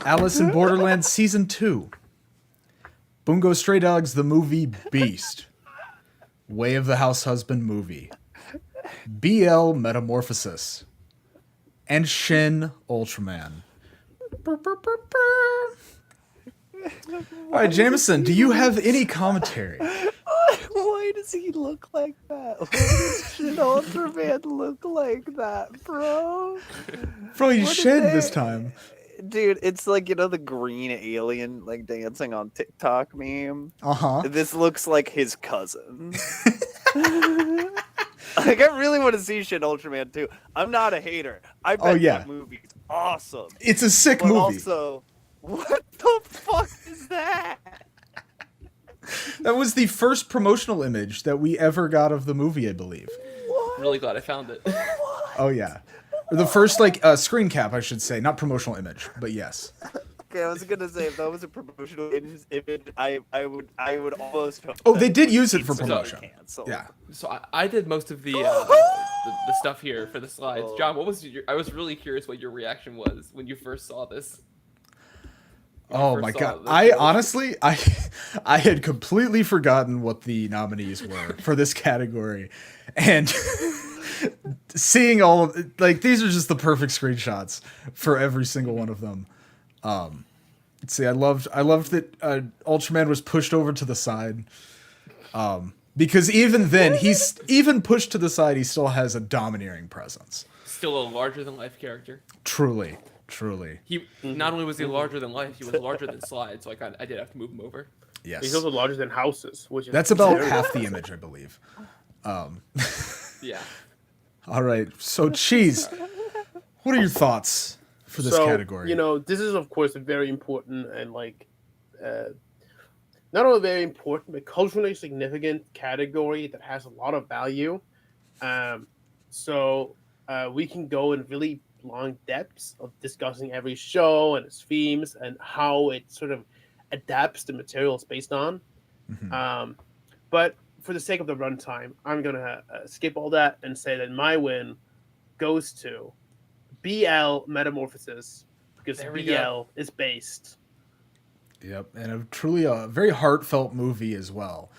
[SPEAKER 1] Alice in Borderland Season 2. Bungo Stray Dogs the movie Beast. Way of the House Husband movie. BL Metamorphosis. And Shin Ultraman. Alright, Jameson, do you have any commentary?
[SPEAKER 3] Why does he look like that? Why does Shin Ultraman look like that, bro?
[SPEAKER 1] Bro, you
[SPEAKER 3] What did
[SPEAKER 1] shed
[SPEAKER 3] they-
[SPEAKER 1] this time.
[SPEAKER 3] Dude, it's like, you know, the green alien like dancing on TikTok meme.
[SPEAKER 1] Uh-huh.
[SPEAKER 3] This looks like his cousin. Like, I really want to see Shin Ultraman too. I'm not a hater. I bet
[SPEAKER 1] yeah.
[SPEAKER 3] that movie's awesome.
[SPEAKER 1] It's a sick
[SPEAKER 3] But
[SPEAKER 1] movie.
[SPEAKER 3] also, what the fuck is that?
[SPEAKER 1] That was the first promotional image that we ever got of the movie, I believe.
[SPEAKER 3] What?
[SPEAKER 2] Really glad I found it.
[SPEAKER 1] Oh yeah, or the first like screen cap, I should say, not promotional image, but yes.
[SPEAKER 3] Okay, I was gonna say if that was a promotional image, I would almost. hope
[SPEAKER 1] Oh,
[SPEAKER 3] that
[SPEAKER 1] they did use it
[SPEAKER 3] it's
[SPEAKER 1] for
[SPEAKER 3] so
[SPEAKER 1] promotion.
[SPEAKER 3] canceled.
[SPEAKER 1] Yeah.
[SPEAKER 2] So I did most of the stuff here for the slides. John, what was I was really curious what your reaction was when you first saw this.
[SPEAKER 1] Oh
[SPEAKER 2] first
[SPEAKER 1] my
[SPEAKER 2] saw
[SPEAKER 1] god.
[SPEAKER 2] the
[SPEAKER 1] I
[SPEAKER 2] trailer.
[SPEAKER 1] honestly I had completely forgotten what the nominees were for this category. And seeing all of like these are just the perfect screenshots for every single one of them. Let's see, I loved that Ultraman was pushed over to the side. Because even then, he's even pushed to the side, he still has a domineering presence.
[SPEAKER 2] Still a larger than life character.
[SPEAKER 1] Truly.
[SPEAKER 2] He not only was he larger than life, he was larger than Slide. So I did have to move him over.
[SPEAKER 1] Yes.
[SPEAKER 4] He's also larger than houses, which is
[SPEAKER 1] That's about
[SPEAKER 4] very-
[SPEAKER 1] half the image, I believe.
[SPEAKER 2] Yeah.
[SPEAKER 1] All right. So, Cheese, what are your thoughts for this category?
[SPEAKER 4] You know, this is of course a very important and like, not only very important but culturally significant category that has a lot of value. So we can go in really long depths of discussing every show and its themes and how it sort of adapts the materials based on. But for the sake of the runtime, I'm gonna skip all that and say that my win goes to BL Metamorphosis because
[SPEAKER 2] There we
[SPEAKER 4] BL
[SPEAKER 2] go.
[SPEAKER 4] is based.
[SPEAKER 1] Yep, and a truly very heartfelt movie as well,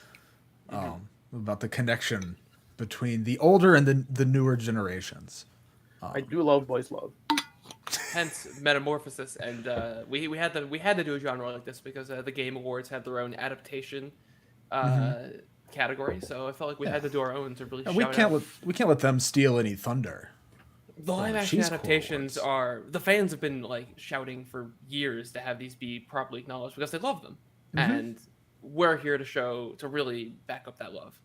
[SPEAKER 1] about the connection between the older and the newer generations.
[SPEAKER 4] I do love boys love.
[SPEAKER 2] Hence Metamorphosis, and we had to do a genre like this because the Game Awards had their own adaptation category, so I felt like we had to do our own to really.
[SPEAKER 1] And
[SPEAKER 2] shout
[SPEAKER 1] we can't let them steal any thunder.
[SPEAKER 2] The live
[SPEAKER 1] the
[SPEAKER 2] action
[SPEAKER 1] CheeseCore
[SPEAKER 2] adaptations
[SPEAKER 1] Awards.
[SPEAKER 2] are the fans have been like shouting for years to have these be properly acknowledged because they love them, and we're here to really back up that love.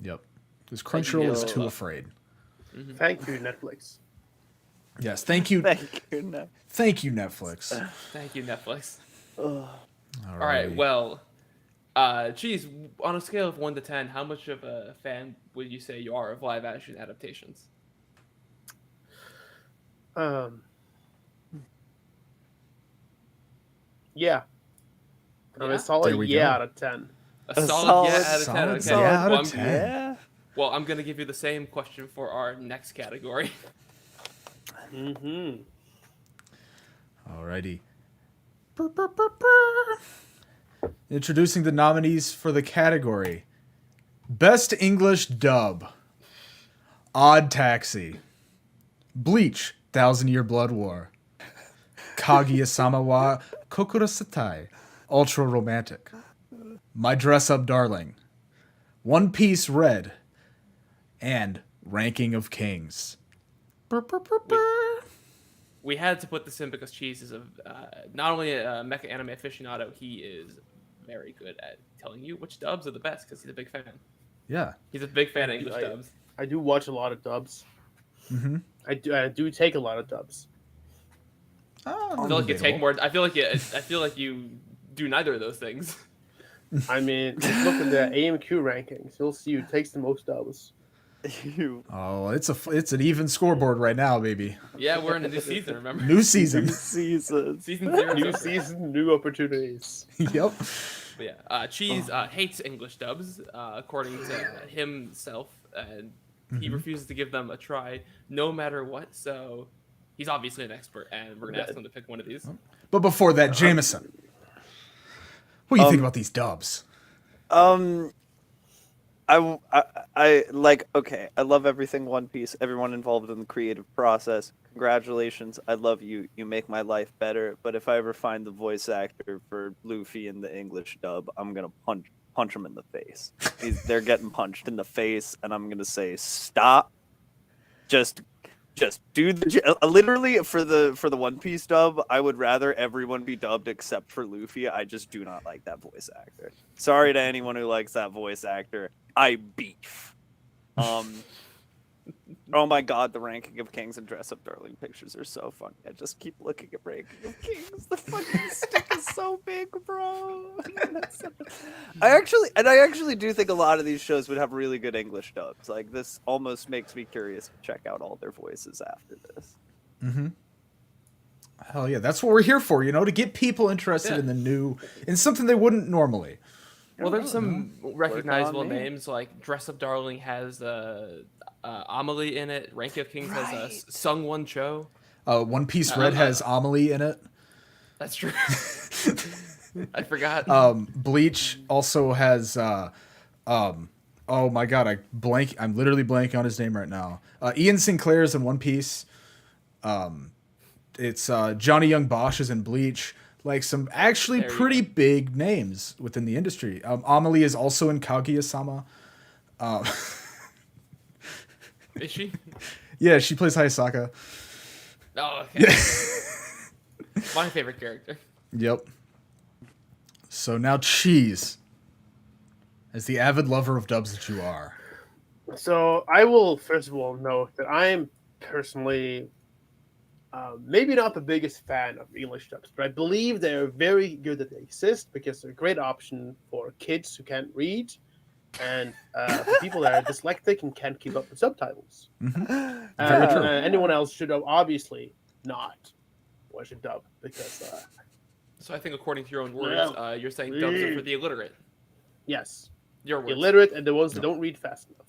[SPEAKER 1] Yep, because Crunchyroll is
[SPEAKER 2] Yo.
[SPEAKER 1] too afraid.
[SPEAKER 4] Thank you, Netflix.
[SPEAKER 1] Yes, thank you,
[SPEAKER 3] Thank you. No.
[SPEAKER 1] thank you, Netflix.
[SPEAKER 2] Thank you, Netflix.
[SPEAKER 3] Ugh.
[SPEAKER 2] All right, well, geez, on a scale of 1 to 10, how much of a fan would you say you are of live action adaptations?
[SPEAKER 4] Yeah. I'm
[SPEAKER 2] Yeah?
[SPEAKER 4] a solid
[SPEAKER 1] There we
[SPEAKER 4] yeah
[SPEAKER 1] go.
[SPEAKER 4] out of 10.
[SPEAKER 2] A solid yeah out of 10.
[SPEAKER 1] solid
[SPEAKER 2] Okay.
[SPEAKER 1] yeah out
[SPEAKER 2] well,
[SPEAKER 1] of
[SPEAKER 2] I'm,
[SPEAKER 1] 10.
[SPEAKER 3] Yeah.
[SPEAKER 2] well, I'm gonna give you the same question for our next category.
[SPEAKER 4] Mm-hmm.
[SPEAKER 1] Alrighty. Introducing the nominees for the category. Best English Dub. Odd Taxi. Bleach, 1,000-Year Blood War. Kaguya-sama wa Kokorosetai, Ultra Romantic. My Dress Up Darling. One Piece Red. And ranking of kings.
[SPEAKER 2] We had to put this in because Cheese is not only a mecha anime aficionado, he is very good at telling you which dubs are the best because he's a big fan.
[SPEAKER 1] Yeah.
[SPEAKER 2] He's a big fan of English dubs.
[SPEAKER 4] I do watch a lot of dubs.
[SPEAKER 1] Mm-hmm.
[SPEAKER 4] I do take a lot of dubs.
[SPEAKER 2] I feel like you take more. I feel like you do neither of those things.
[SPEAKER 4] I mean, just look at the AMQ rankings. You'll see who takes the most dubs.
[SPEAKER 1] Oh, it's an even scoreboard right now, baby.
[SPEAKER 2] Yeah, we're in a new season. Remember?
[SPEAKER 1] New season.
[SPEAKER 3] Season
[SPEAKER 2] 0.
[SPEAKER 4] New season, new opportunities.
[SPEAKER 1] Yep.
[SPEAKER 2] But yeah, Cheese hates English dubs, according to himself, and he refuses to give them a try, no matter what. So he's obviously an expert, and we're gonna ask him to pick one of these.
[SPEAKER 1] But before that, Jameson, what do you think about these dubs?
[SPEAKER 3] I like, okay, I love everything One Piece, everyone involved in the creative process. Congratulations, I love you. You make my life better. But if I ever find the voice actor for Luffy in the English dub, I'm gonna punch him in the face. They're getting punched in the face, and I'm gonna say stop. Just do literally for the One Piece dub. I would rather everyone be dubbed except for Luffy. I just do not like that voice actor. Sorry to anyone who likes that voice actor. I beef. Oh my god, the ranking of kings and dress up darling pictures are so funny. I just keep looking at ranking of kings. The fucking stick is so big, bro. I actually do think a lot of these shows would have really good English dubs. Like, this almost makes me curious to check out all their voices after this.
[SPEAKER 1] Mm-hmm. Hell yeah, that's what we're here for, to get people interested in the new, in something they wouldn't normally.
[SPEAKER 2] Well, there's some recognizable names, like Dress Up Darling has Amelie in it. Ranking of Kings has Sungwon Cho.
[SPEAKER 1] One Piece Red has Amelie in it.
[SPEAKER 2] That's true. I forgot.
[SPEAKER 1] Bleach also has oh my god, I'm literally blanking on his name right now. Ian Sinclair's in One Piece. It's Johnny Young Bosch is in Bleach. Like, some actually pretty big names within the industry. Amelie is also in Kaguya-sama.
[SPEAKER 2] Is she?
[SPEAKER 1] Yeah, she plays Hayasaka.
[SPEAKER 2] Oh, okay. My favorite character.
[SPEAKER 1] Yep. So now Cheese, as the avid lover of dubs that you are.
[SPEAKER 4] So I will first of all note that I am personally maybe not the biggest fan of English dubs, but I believe they're very good that they exist because they're a great option for kids who can't read and for people that are dyslexic and can't keep up with subtitles.
[SPEAKER 1] Mm-hmm. Very true.
[SPEAKER 4] Anyone else should obviously not watch a dub because.
[SPEAKER 2] So I think, according to your own words, you're saying dubs are for the illiterate.
[SPEAKER 4] Yes.
[SPEAKER 2] Your words.
[SPEAKER 4] Illiterate and the ones that don't read fast enough.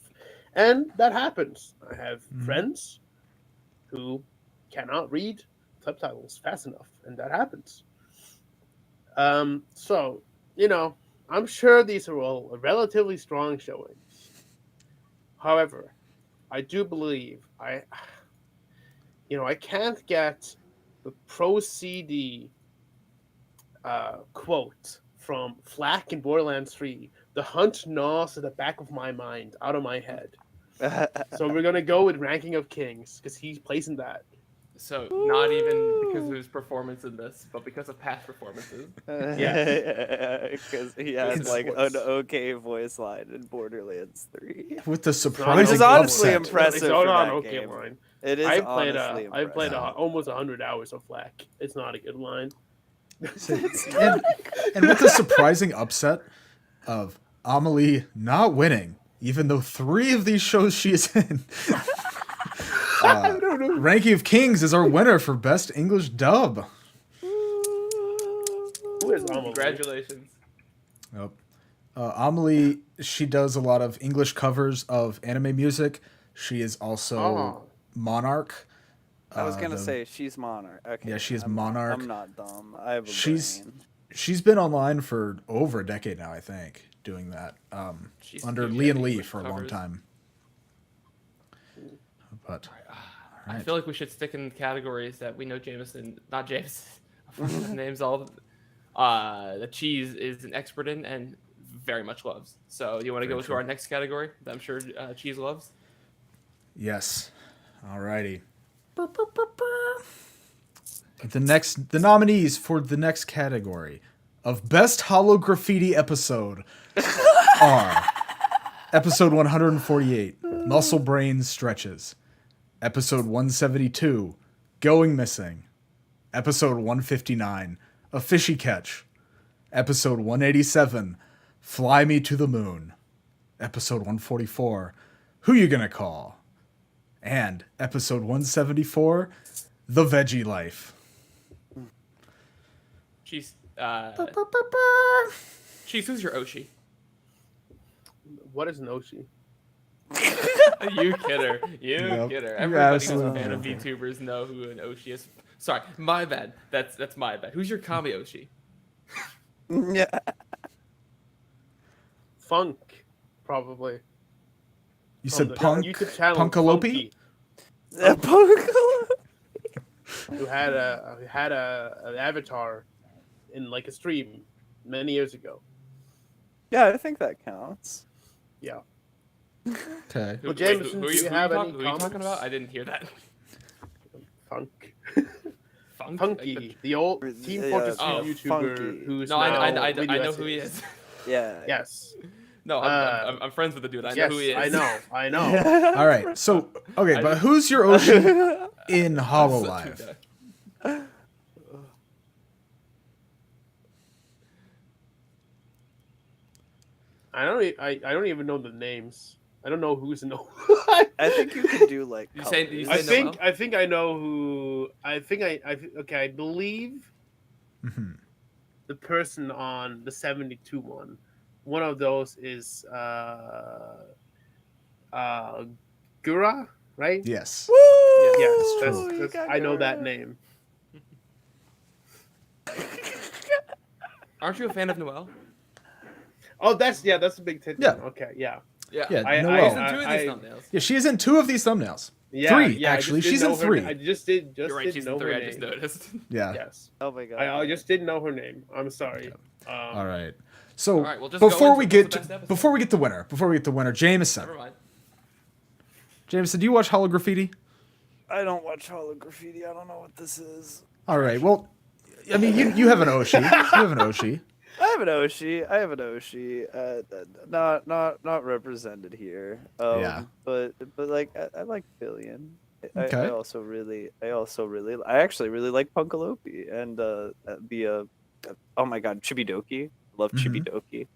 [SPEAKER 4] And that happens. I have friends who cannot read subtitles fast enough, and that happens. So, I'm sure these are all relatively strong showings. However, I do believe I can't get the Pro CD quote from Flack in Borderlands 3. The hunt gnaws at the back of my mind, out of my head. So we're gonna go with Ranking of Kings because he plays in that.
[SPEAKER 2] So not even because of his performance in this, but because of past performances.
[SPEAKER 3] Yeah, because he has like an okay voice line in Borderlands 3.
[SPEAKER 1] With the
[SPEAKER 3] Which
[SPEAKER 1] surprising
[SPEAKER 3] is honestly
[SPEAKER 1] upset.
[SPEAKER 3] impressive.
[SPEAKER 4] It's
[SPEAKER 3] for
[SPEAKER 4] not
[SPEAKER 3] that
[SPEAKER 4] okay
[SPEAKER 3] game.
[SPEAKER 4] line.
[SPEAKER 3] It is honestly
[SPEAKER 4] I played
[SPEAKER 3] impressive.
[SPEAKER 4] almost 100 hours of Flack. It's not a good line.
[SPEAKER 1] and with the surprising upset of Amelie not winning, even though 3 of these shows she is in. Ranking of Kings is our winner for Best English Dub.
[SPEAKER 4] Who is Amelie?
[SPEAKER 2] Congratulations.
[SPEAKER 1] Yep. Amelie, she does a lot of English covers of anime music. She is also Monarch.
[SPEAKER 3] I was gonna say she's Monarch. Okay.
[SPEAKER 1] Yeah, she is
[SPEAKER 3] I'm
[SPEAKER 1] Monarch.
[SPEAKER 3] I'm not dumb. I have a brain.
[SPEAKER 1] She's been online for over a decade now, I think, doing that. Under Lee and Lee for a long time. But
[SPEAKER 2] I feel like we should stick in categories that we know not Jameson, names all the Cheese is an expert in and very much loves. So you want to go to our next category that I'm sure Cheese loves?
[SPEAKER 1] Yes. Alrighty. The nominees for the next category of Best Hollow Graffiti Episode are Episode 148, Muscle Brain Stretches. Episode 172, Going Missing. Episode 159, A Fishy Catch. Episode 187, Fly Me to the Moon. Episode 144, Who You Gonna Call? And episode 174, The Veggie Life.
[SPEAKER 2] Cheese, Cheese, who's your Oshi?
[SPEAKER 4] What is an Oshi?
[SPEAKER 2] You kidder. You
[SPEAKER 1] Yep.
[SPEAKER 2] kidder.
[SPEAKER 1] You
[SPEAKER 2] Everybody who's a
[SPEAKER 1] absolutely
[SPEAKER 2] fan of
[SPEAKER 1] kidder.
[SPEAKER 2] VTubers know who an Oshi is. Sorry, my bad. That's my bad. Who's your Kami Oshi?
[SPEAKER 3] Yeah.
[SPEAKER 4] Funk, probably.
[SPEAKER 1] You
[SPEAKER 4] On
[SPEAKER 1] said
[SPEAKER 4] the
[SPEAKER 1] Punk?
[SPEAKER 4] YouTube channel
[SPEAKER 1] Punkalope?
[SPEAKER 4] Funky, who had an avatar in like a stream many years ago.
[SPEAKER 3] Yeah, I think that counts.
[SPEAKER 4] Yeah.
[SPEAKER 1] Okay.
[SPEAKER 4] Well, Jameson, do you have any
[SPEAKER 2] who are you talking
[SPEAKER 4] comments?
[SPEAKER 2] about? I didn't hear that.
[SPEAKER 4] Funk.
[SPEAKER 2] Funk?
[SPEAKER 4] Funky, the old Team
[SPEAKER 3] Yeah,
[SPEAKER 4] Fortress 2
[SPEAKER 2] oh,
[SPEAKER 4] YouTuber
[SPEAKER 3] Funky.
[SPEAKER 4] who's
[SPEAKER 2] No,
[SPEAKER 4] now
[SPEAKER 2] I
[SPEAKER 4] video
[SPEAKER 2] know who he
[SPEAKER 4] essays.
[SPEAKER 2] is.
[SPEAKER 3] Yeah.
[SPEAKER 4] Yes.
[SPEAKER 2] No, I'm friends with the dude. I know
[SPEAKER 4] Yes,
[SPEAKER 2] who he is.
[SPEAKER 4] I know.
[SPEAKER 1] All right. So, okay, but who's your Oshi in Hollow
[SPEAKER 2] That's
[SPEAKER 1] Live?
[SPEAKER 4] I don't even know the names. I don't know who's in.
[SPEAKER 3] I think you can do like.
[SPEAKER 2] You say
[SPEAKER 3] colors.
[SPEAKER 2] Noel?
[SPEAKER 4] I think I know who. Okay. I believe
[SPEAKER 1] Mhm.
[SPEAKER 4] the person on the 72 one. One of those is Gura, right?
[SPEAKER 1] Yes.
[SPEAKER 3] Woo!
[SPEAKER 4] Yes,
[SPEAKER 3] You
[SPEAKER 4] that's
[SPEAKER 3] got
[SPEAKER 4] I know that
[SPEAKER 3] Gura.
[SPEAKER 4] name.
[SPEAKER 2] Aren't you a fan of Noel?
[SPEAKER 4] Oh, that's a big tit.
[SPEAKER 1] Yeah.
[SPEAKER 4] Okay, yeah.
[SPEAKER 2] Yeah.
[SPEAKER 1] Yeah,
[SPEAKER 4] I-
[SPEAKER 1] Noel.
[SPEAKER 2] He's in two of these thumbnails.
[SPEAKER 1] Yeah, she is in 2 of these thumbnails.
[SPEAKER 4] Yeah,
[SPEAKER 1] 3,
[SPEAKER 4] yeah, I
[SPEAKER 1] actually.
[SPEAKER 4] just
[SPEAKER 1] She's
[SPEAKER 4] didn't
[SPEAKER 1] in
[SPEAKER 4] know her
[SPEAKER 1] 3.
[SPEAKER 4] I just didn't
[SPEAKER 2] You're right. She's
[SPEAKER 4] know
[SPEAKER 2] in three.
[SPEAKER 4] her
[SPEAKER 2] I just
[SPEAKER 4] name.
[SPEAKER 2] noticed.
[SPEAKER 1] Yeah.
[SPEAKER 4] Yes.
[SPEAKER 3] Oh my god.
[SPEAKER 4] I just didn't know her name. I'm sorry.
[SPEAKER 1] All right. So,
[SPEAKER 2] All right, well, just go
[SPEAKER 1] before
[SPEAKER 2] into
[SPEAKER 1] we
[SPEAKER 2] what's
[SPEAKER 1] get
[SPEAKER 2] the best episode.
[SPEAKER 1] before we get the winner, Jameson.
[SPEAKER 2] Never mind.
[SPEAKER 1] Jameson, do you watch Hollow Graffiti?
[SPEAKER 3] I don't watch Hollow Graffiti. I don't know what this is.
[SPEAKER 1] All right. Well, I mean, you have an Oshi. You have an Oshi.
[SPEAKER 3] I have an Oshi. Not represented here.
[SPEAKER 1] Yeah.
[SPEAKER 3] But like I like Billion.
[SPEAKER 1] Okay.
[SPEAKER 3] I actually really like Punkalope and oh my god, Chibidoki. Love
[SPEAKER 1] Mhm.
[SPEAKER 3] Chibidoki.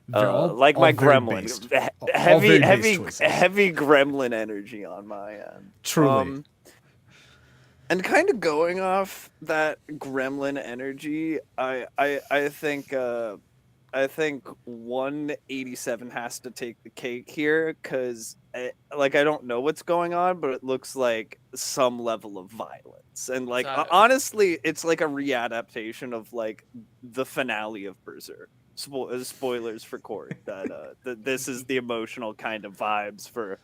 [SPEAKER 1] They're all-
[SPEAKER 3] Like
[SPEAKER 1] all
[SPEAKER 3] my
[SPEAKER 1] very
[SPEAKER 3] gremlin.
[SPEAKER 1] based. All
[SPEAKER 3] Heavy
[SPEAKER 1] very based choices.
[SPEAKER 3] heavy gremlin energy on my end.
[SPEAKER 1] Truly.
[SPEAKER 3] And kind of going off that gremlin energy, I think 187 has to take the cake here because I don't know what's going on, but it looks like some level of violence. And like honestly, it's like a readaptation of like the finale of Berserk. Spoilers for Court that this is the emotional kind of vibes for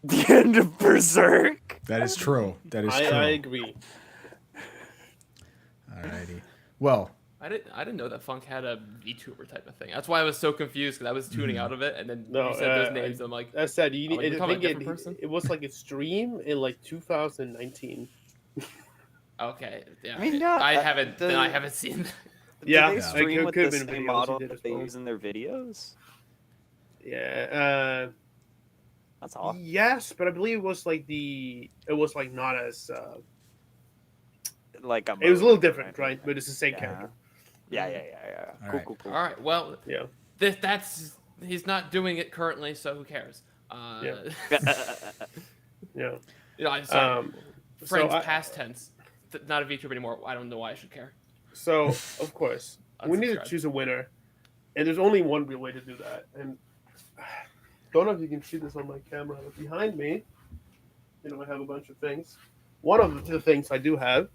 [SPEAKER 3] the end of Berserk.
[SPEAKER 1] That is true. That is true.
[SPEAKER 4] I agree.
[SPEAKER 1] Alrighty. Well,
[SPEAKER 2] I didn't know that Funk had a VTuber type of thing. That's why I was so confused because I was tuning out of it, and then
[SPEAKER 4] No,
[SPEAKER 2] you said those names. I'm like,
[SPEAKER 4] I said
[SPEAKER 2] Oh, like, you're talking about a different person?
[SPEAKER 4] it was like a stream in like 2019.
[SPEAKER 2] okay, yeah.
[SPEAKER 3] I mean, yeah,
[SPEAKER 2] I
[SPEAKER 3] uh,
[SPEAKER 2] haven't.
[SPEAKER 3] the-
[SPEAKER 2] Then I haven't seen.
[SPEAKER 4] Yeah,
[SPEAKER 3] Do they
[SPEAKER 4] it
[SPEAKER 3] stream with
[SPEAKER 4] could
[SPEAKER 3] the
[SPEAKER 4] have been
[SPEAKER 3] same
[SPEAKER 4] videos
[SPEAKER 3] model
[SPEAKER 4] he did
[SPEAKER 3] that
[SPEAKER 4] as
[SPEAKER 3] they
[SPEAKER 4] well.
[SPEAKER 3] use in their videos?
[SPEAKER 4] Yeah.
[SPEAKER 3] That's awesome.
[SPEAKER 4] Yes, but I believe it was like not as.
[SPEAKER 3] Like
[SPEAKER 4] It was a little different, right? But it's the same
[SPEAKER 3] Yeah.
[SPEAKER 4] character.
[SPEAKER 3] Yeah.
[SPEAKER 1] All
[SPEAKER 3] Cool,
[SPEAKER 1] right.
[SPEAKER 3] cool, cool.
[SPEAKER 2] All right. Well,
[SPEAKER 4] Yeah.
[SPEAKER 2] that's he's not doing it currently, so who cares?
[SPEAKER 4] Yeah. Yeah.
[SPEAKER 2] You know, I'm sorry. Friends,
[SPEAKER 4] so I-
[SPEAKER 2] past tense. Not a VTuber anymore. I don't know why I should care.
[SPEAKER 4] So of course we need to
[SPEAKER 2] Unsubscribe.
[SPEAKER 4] choose a winner, and there's only one real way to do that. And don't know if you can see this on my camera, but behind me, I have a bunch of things. One of the things I do have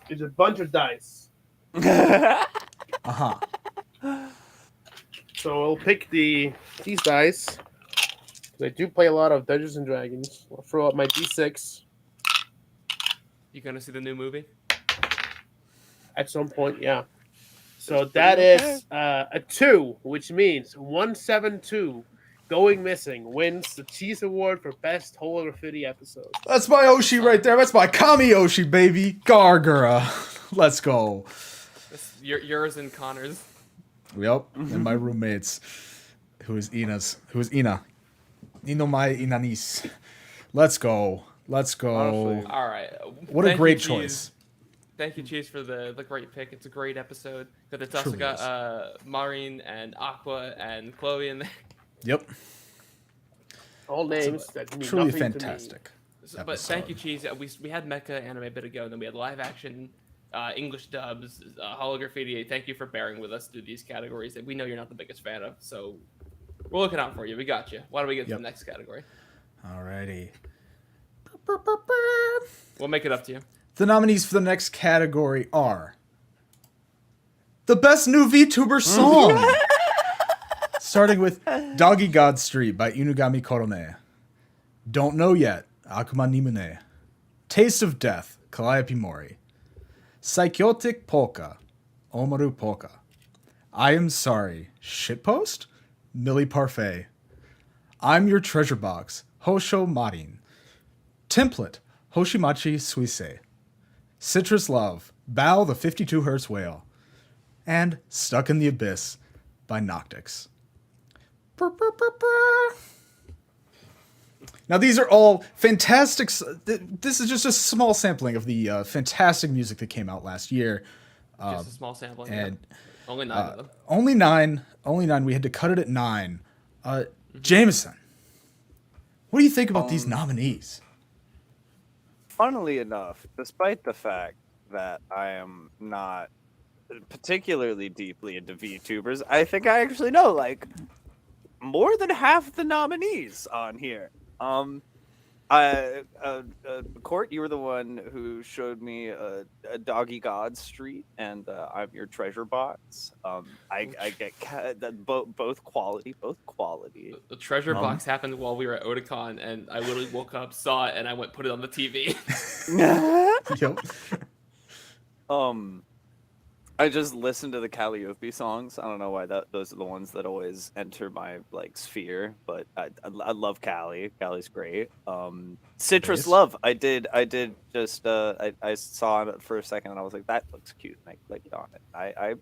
[SPEAKER 4] is a bunch of dice.
[SPEAKER 1] uh-huh.
[SPEAKER 4] So I'll pick these dice. 'Cause I do play a lot of Dungeons and Dragons. I'll throw up my D6
[SPEAKER 2] You gonna see the new movie?
[SPEAKER 4] at some point. Yeah. So
[SPEAKER 3] That's
[SPEAKER 4] that
[SPEAKER 3] pretty
[SPEAKER 4] is a 2, which means 172 Going Missing wins the Cheese Award for Best Whole Graffiti Episode.
[SPEAKER 1] That's my Oshi right there. That's my Kami Oshi, baby. Gargura. Let's go.
[SPEAKER 2] Yours and Connor's.
[SPEAKER 1] Yep. And my roommates, who is Ina. Nino Mai Inanis. Let's go.
[SPEAKER 3] Honestly.
[SPEAKER 2] All right.
[SPEAKER 1] What a
[SPEAKER 2] Thank
[SPEAKER 1] great
[SPEAKER 2] you,
[SPEAKER 1] choice.
[SPEAKER 2] Cheese. Thank you, Cheese, for the great pick. It's a great episode. But it's also
[SPEAKER 1] Truly
[SPEAKER 2] got Maureen and Aqua and Chloe in there.
[SPEAKER 1] Yep.
[SPEAKER 4] All names that mean
[SPEAKER 1] Truly
[SPEAKER 4] nothing
[SPEAKER 1] fantastic.
[SPEAKER 2] But thank you, Cheese. We had Mecha anime a bit ago, and then we had live action, English dubs, Holo Graffiti. Thank you for bearing with us through these categories that we know you're not the biggest fan of. So we're looking out for you. We got you. Why don't we get to the next category?
[SPEAKER 1] Alrighty.
[SPEAKER 2] We'll make it up to you.
[SPEAKER 1] The nominees for the next category are the best new VTuber song. Starting with Doggy God Street by Inugami Korone. Don't Know Yet, Akuma Nimune. Taste of Death, Calliope Mori. Psychotic Polka, Omaru Polka. I Am Sorry, Shitpost, Millie Parfait. I'm Your Treasure Box, Hosho Marin. Template, Hoshimachi Suise. Citrus Love, Bao the 52 Hertz Whale. And Stuck in the Abyss by Noctix. Now these are all fantastic. This is just a small sampling of the fantastic music that came out last year.
[SPEAKER 2] Just a small sampling.
[SPEAKER 1] And
[SPEAKER 2] only 9 of them.
[SPEAKER 1] Only nine. We had to cut it at 9. Jameson, what do you think about these nominees?
[SPEAKER 3] Funnily enough, despite the fact that I am not particularly deeply into VTubers, I think I actually know like more than half the nominees on here. Court, you were the one who showed me a Doggy God Street and I'm Your Treasure Box. I get both quality.
[SPEAKER 2] The treasure box happened while we were at Otakon, and I literally woke up, saw it, and I went put it on the TV.
[SPEAKER 1] Yep.
[SPEAKER 3] I just listen to the Calliope songs. I don't know why those are the ones that always enter my like sphere, but I love Callie. Callie's great. Citrus
[SPEAKER 1] Nice.
[SPEAKER 3] Love. I did just I saw it for a second and I was like, that looks cute. And I clicked on it.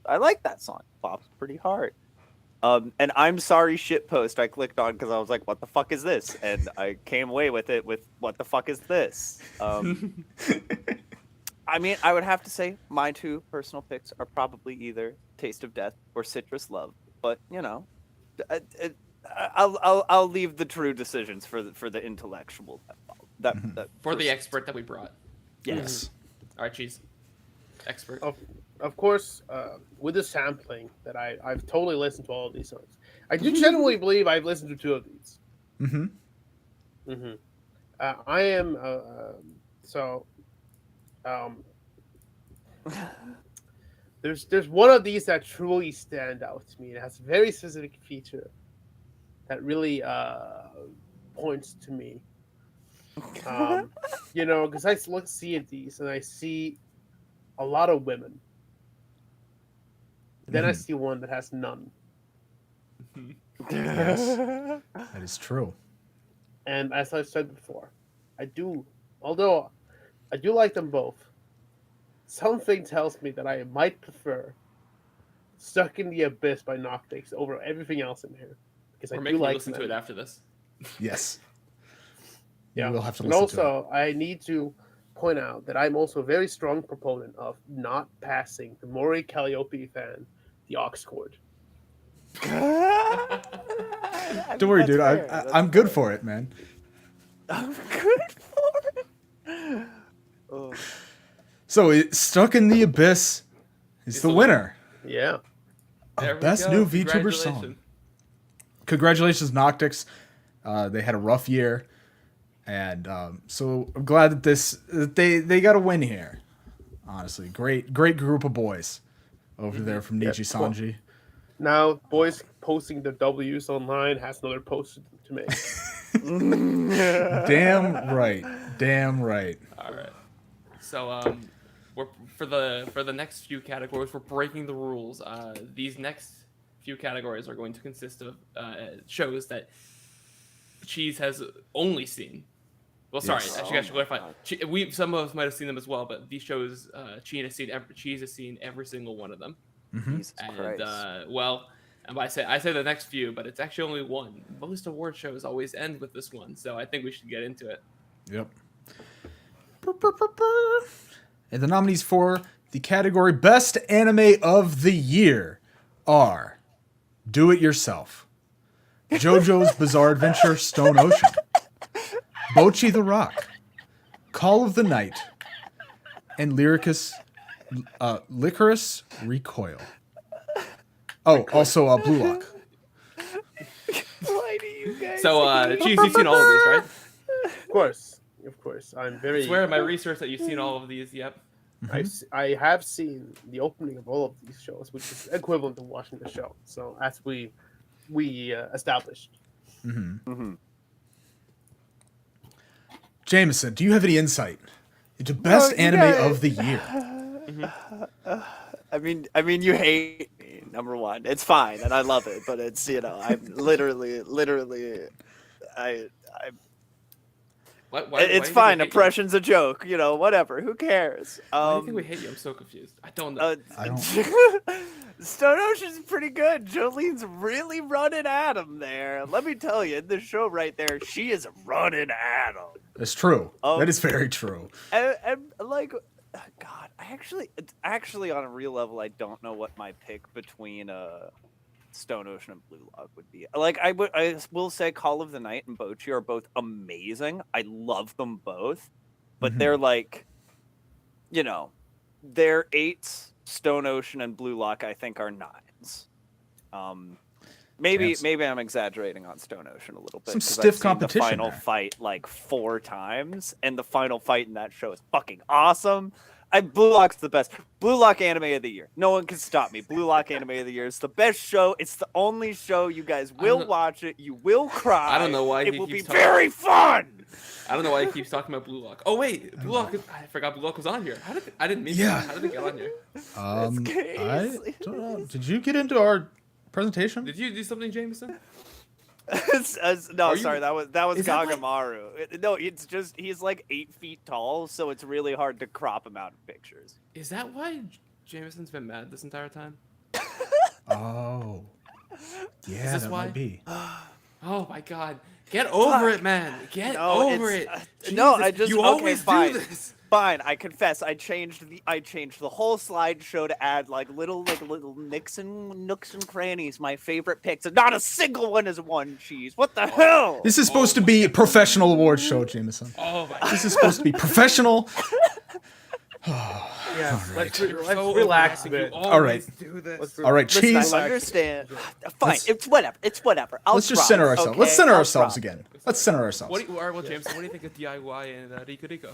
[SPEAKER 3] I like that song. Pops pretty hard. And I'm Sorry Shitpost I clicked on because I was like, what the fuck is this? And I came away with it with what the fuck is this? I mean, I would have to say my two personal picks are probably either Taste of Death or Citrus Love, but you know, I'll leave the true decisions for the intellectual. That
[SPEAKER 2] For the expert that we brought.
[SPEAKER 3] yes.
[SPEAKER 2] All right, Cheese. Expert.
[SPEAKER 4] Of course, with the sampling that I've totally listened to all of these songs. I do generally believe I've listened to 2 of these. I am there's one of these that truly stand out to me. It has a very specific feature that really points to me. You know, because I see at these and I see a lot of women. Then I see one that has none.
[SPEAKER 1] Yes, that is true.
[SPEAKER 4] And as I said before, although I do like them both, something tells me that I might prefer Stuck in the Abyss by Noctix over everything else in here. Because
[SPEAKER 2] We're
[SPEAKER 4] I
[SPEAKER 2] making
[SPEAKER 4] do
[SPEAKER 2] you
[SPEAKER 4] like
[SPEAKER 2] listen to it after this.
[SPEAKER 1] Yes.
[SPEAKER 4] Yeah.
[SPEAKER 1] We'll have to
[SPEAKER 4] And
[SPEAKER 1] listen to it.
[SPEAKER 4] also, I need to point out that I'm also a very strong proponent of not passing the Mori Calliope fan the aux cord.
[SPEAKER 1] Don't worry, dude. I'm good for it, man.
[SPEAKER 3] I'm good for it. Oh.
[SPEAKER 1] So Stuck in the Abyss is the winner
[SPEAKER 4] Yeah.
[SPEAKER 2] There
[SPEAKER 1] of
[SPEAKER 2] we
[SPEAKER 1] best
[SPEAKER 2] go.
[SPEAKER 1] new VTuber song.
[SPEAKER 2] Congratulations.
[SPEAKER 1] Congratulations, Noctix. They had a rough year, and so I'm glad that they got a win here. Honestly, great group of boys over there from Nichi Sanji.
[SPEAKER 4] Now, boys posting the W's online has another post to make.
[SPEAKER 1] Damn right.
[SPEAKER 2] All right. So we're for the next few categories, we're breaking the rules. These next few categories are going to consist of shows that Cheese has only seen. Well, sorry,
[SPEAKER 1] Yes.
[SPEAKER 2] I should clarify. Some of us might have seen them as well, but these shows, Cheese has seen every single one of them.
[SPEAKER 3] Jesus
[SPEAKER 2] And
[SPEAKER 3] Christ.
[SPEAKER 2] and I say the next few, but it's actually only one. Most award shows always end with this one, so I think we should get into it.
[SPEAKER 1] Yep. And the nominees for the category Best Anime of the Year are Do It Yourself, JoJo's Bizarre Adventure Stone Ocean, Bocchi the Rock, Call of the Night, and Licorice Recoil. Oh, also Blue Lock.
[SPEAKER 3] Why do you guys?
[SPEAKER 2] So, Cheese, you've seen all of these, right?
[SPEAKER 4] Of course. I'm very.
[SPEAKER 2] I swear in my research that you've seen all of these. Yep.
[SPEAKER 4] I have seen the opening of all of these shows, which is equivalent to watching the show. So as we established.
[SPEAKER 1] Jameson, do you have any insight into Best Anime of the Year?
[SPEAKER 3] I mean, you hate me. Number one, it's fine, and I love it, but it's I'm literally,
[SPEAKER 2] Why
[SPEAKER 3] it's
[SPEAKER 2] do
[SPEAKER 3] fine.
[SPEAKER 2] we hate
[SPEAKER 3] Oppression's a joke, whatever. Who cares?
[SPEAKER 2] you? Why do you think we hate you? I'm so confused. I don't know.
[SPEAKER 1] I don't.
[SPEAKER 3] Stone Ocean's pretty good. Jolene's really running at him there. Let me tell you, in the show right there, she is running at him.
[SPEAKER 1] That's true. That is very true.
[SPEAKER 3] And like, God, actually on a real level, I don't know what my pick between Stone Ocean and Blue Lock would be. Like, I will say Call of the Night and Bocchi are both amazing. I love them both, but they're like, they're 8s. Stone Ocean and Blue Lock, I think, are 9s. Maybe I'm exaggerating on Stone Ocean a little bit.
[SPEAKER 1] Some
[SPEAKER 3] 'cause
[SPEAKER 1] stiff
[SPEAKER 3] I've seen
[SPEAKER 1] competition
[SPEAKER 3] the final
[SPEAKER 1] there.
[SPEAKER 3] fight like 4 times, and the final fight in that show is fucking awesome. Blue Lock's the best. Blue Lock Anime of the Year. No one can stop me. Blue Lock Anime of the Year. It's the best show. It's the only show you guys will watch it. You will cry.
[SPEAKER 2] I don't know why
[SPEAKER 3] it
[SPEAKER 2] he
[SPEAKER 3] will be
[SPEAKER 2] keeps talking-
[SPEAKER 3] very fun.
[SPEAKER 2] I don't know why he keeps talking about Blue Lock. Oh wait, Blue Lock. I forgot Blue Lock was on here. I didn't mean.
[SPEAKER 1] Yeah.
[SPEAKER 2] How did it get on here?
[SPEAKER 1] I
[SPEAKER 3] crazy.
[SPEAKER 1] don't know. Did you get into our presentation?
[SPEAKER 2] Did you do something, Jameson?
[SPEAKER 3] No,
[SPEAKER 2] Are you-
[SPEAKER 3] sorry, that was
[SPEAKER 2] is that
[SPEAKER 3] Kagamaru. No, it's just he's like 8 feet tall, so it's really hard to crop him out of pictures.
[SPEAKER 2] Is that why Jameson's been mad this entire time?
[SPEAKER 1] Oh. Yeah,
[SPEAKER 2] this
[SPEAKER 1] that
[SPEAKER 2] why?
[SPEAKER 1] might be.
[SPEAKER 2] Oh my God! Get over it, man. Get over it.
[SPEAKER 3] No,
[SPEAKER 2] Jesus, you
[SPEAKER 3] okay,
[SPEAKER 2] always
[SPEAKER 3] fine.
[SPEAKER 2] do this.
[SPEAKER 3] Fine, I confess, I changed the whole slideshow to add like little nooks and crannies. My favorite picks, and not a single one is one cheese. What the hell?
[SPEAKER 1] This is supposed to be a professional award show, Jameson.
[SPEAKER 2] Oh my God.
[SPEAKER 1] This is supposed to be professional.
[SPEAKER 4] Yes. Let's
[SPEAKER 2] You're so
[SPEAKER 4] relax a
[SPEAKER 2] overacting.
[SPEAKER 4] bit.
[SPEAKER 2] You
[SPEAKER 1] All right.
[SPEAKER 2] always do this.
[SPEAKER 1] All right,
[SPEAKER 3] Listen,
[SPEAKER 1] Cheese.
[SPEAKER 3] I understand. Fine,
[SPEAKER 1] Let's-
[SPEAKER 3] it's whatever. It's whatever.
[SPEAKER 1] Let's just center ourselves.
[SPEAKER 3] Okay?
[SPEAKER 1] Let's center
[SPEAKER 3] I'll
[SPEAKER 1] ourselves
[SPEAKER 3] try.
[SPEAKER 1] again. Let's center ourselves.
[SPEAKER 2] Well, Jameson, what do you think of DIY and Rico Rico?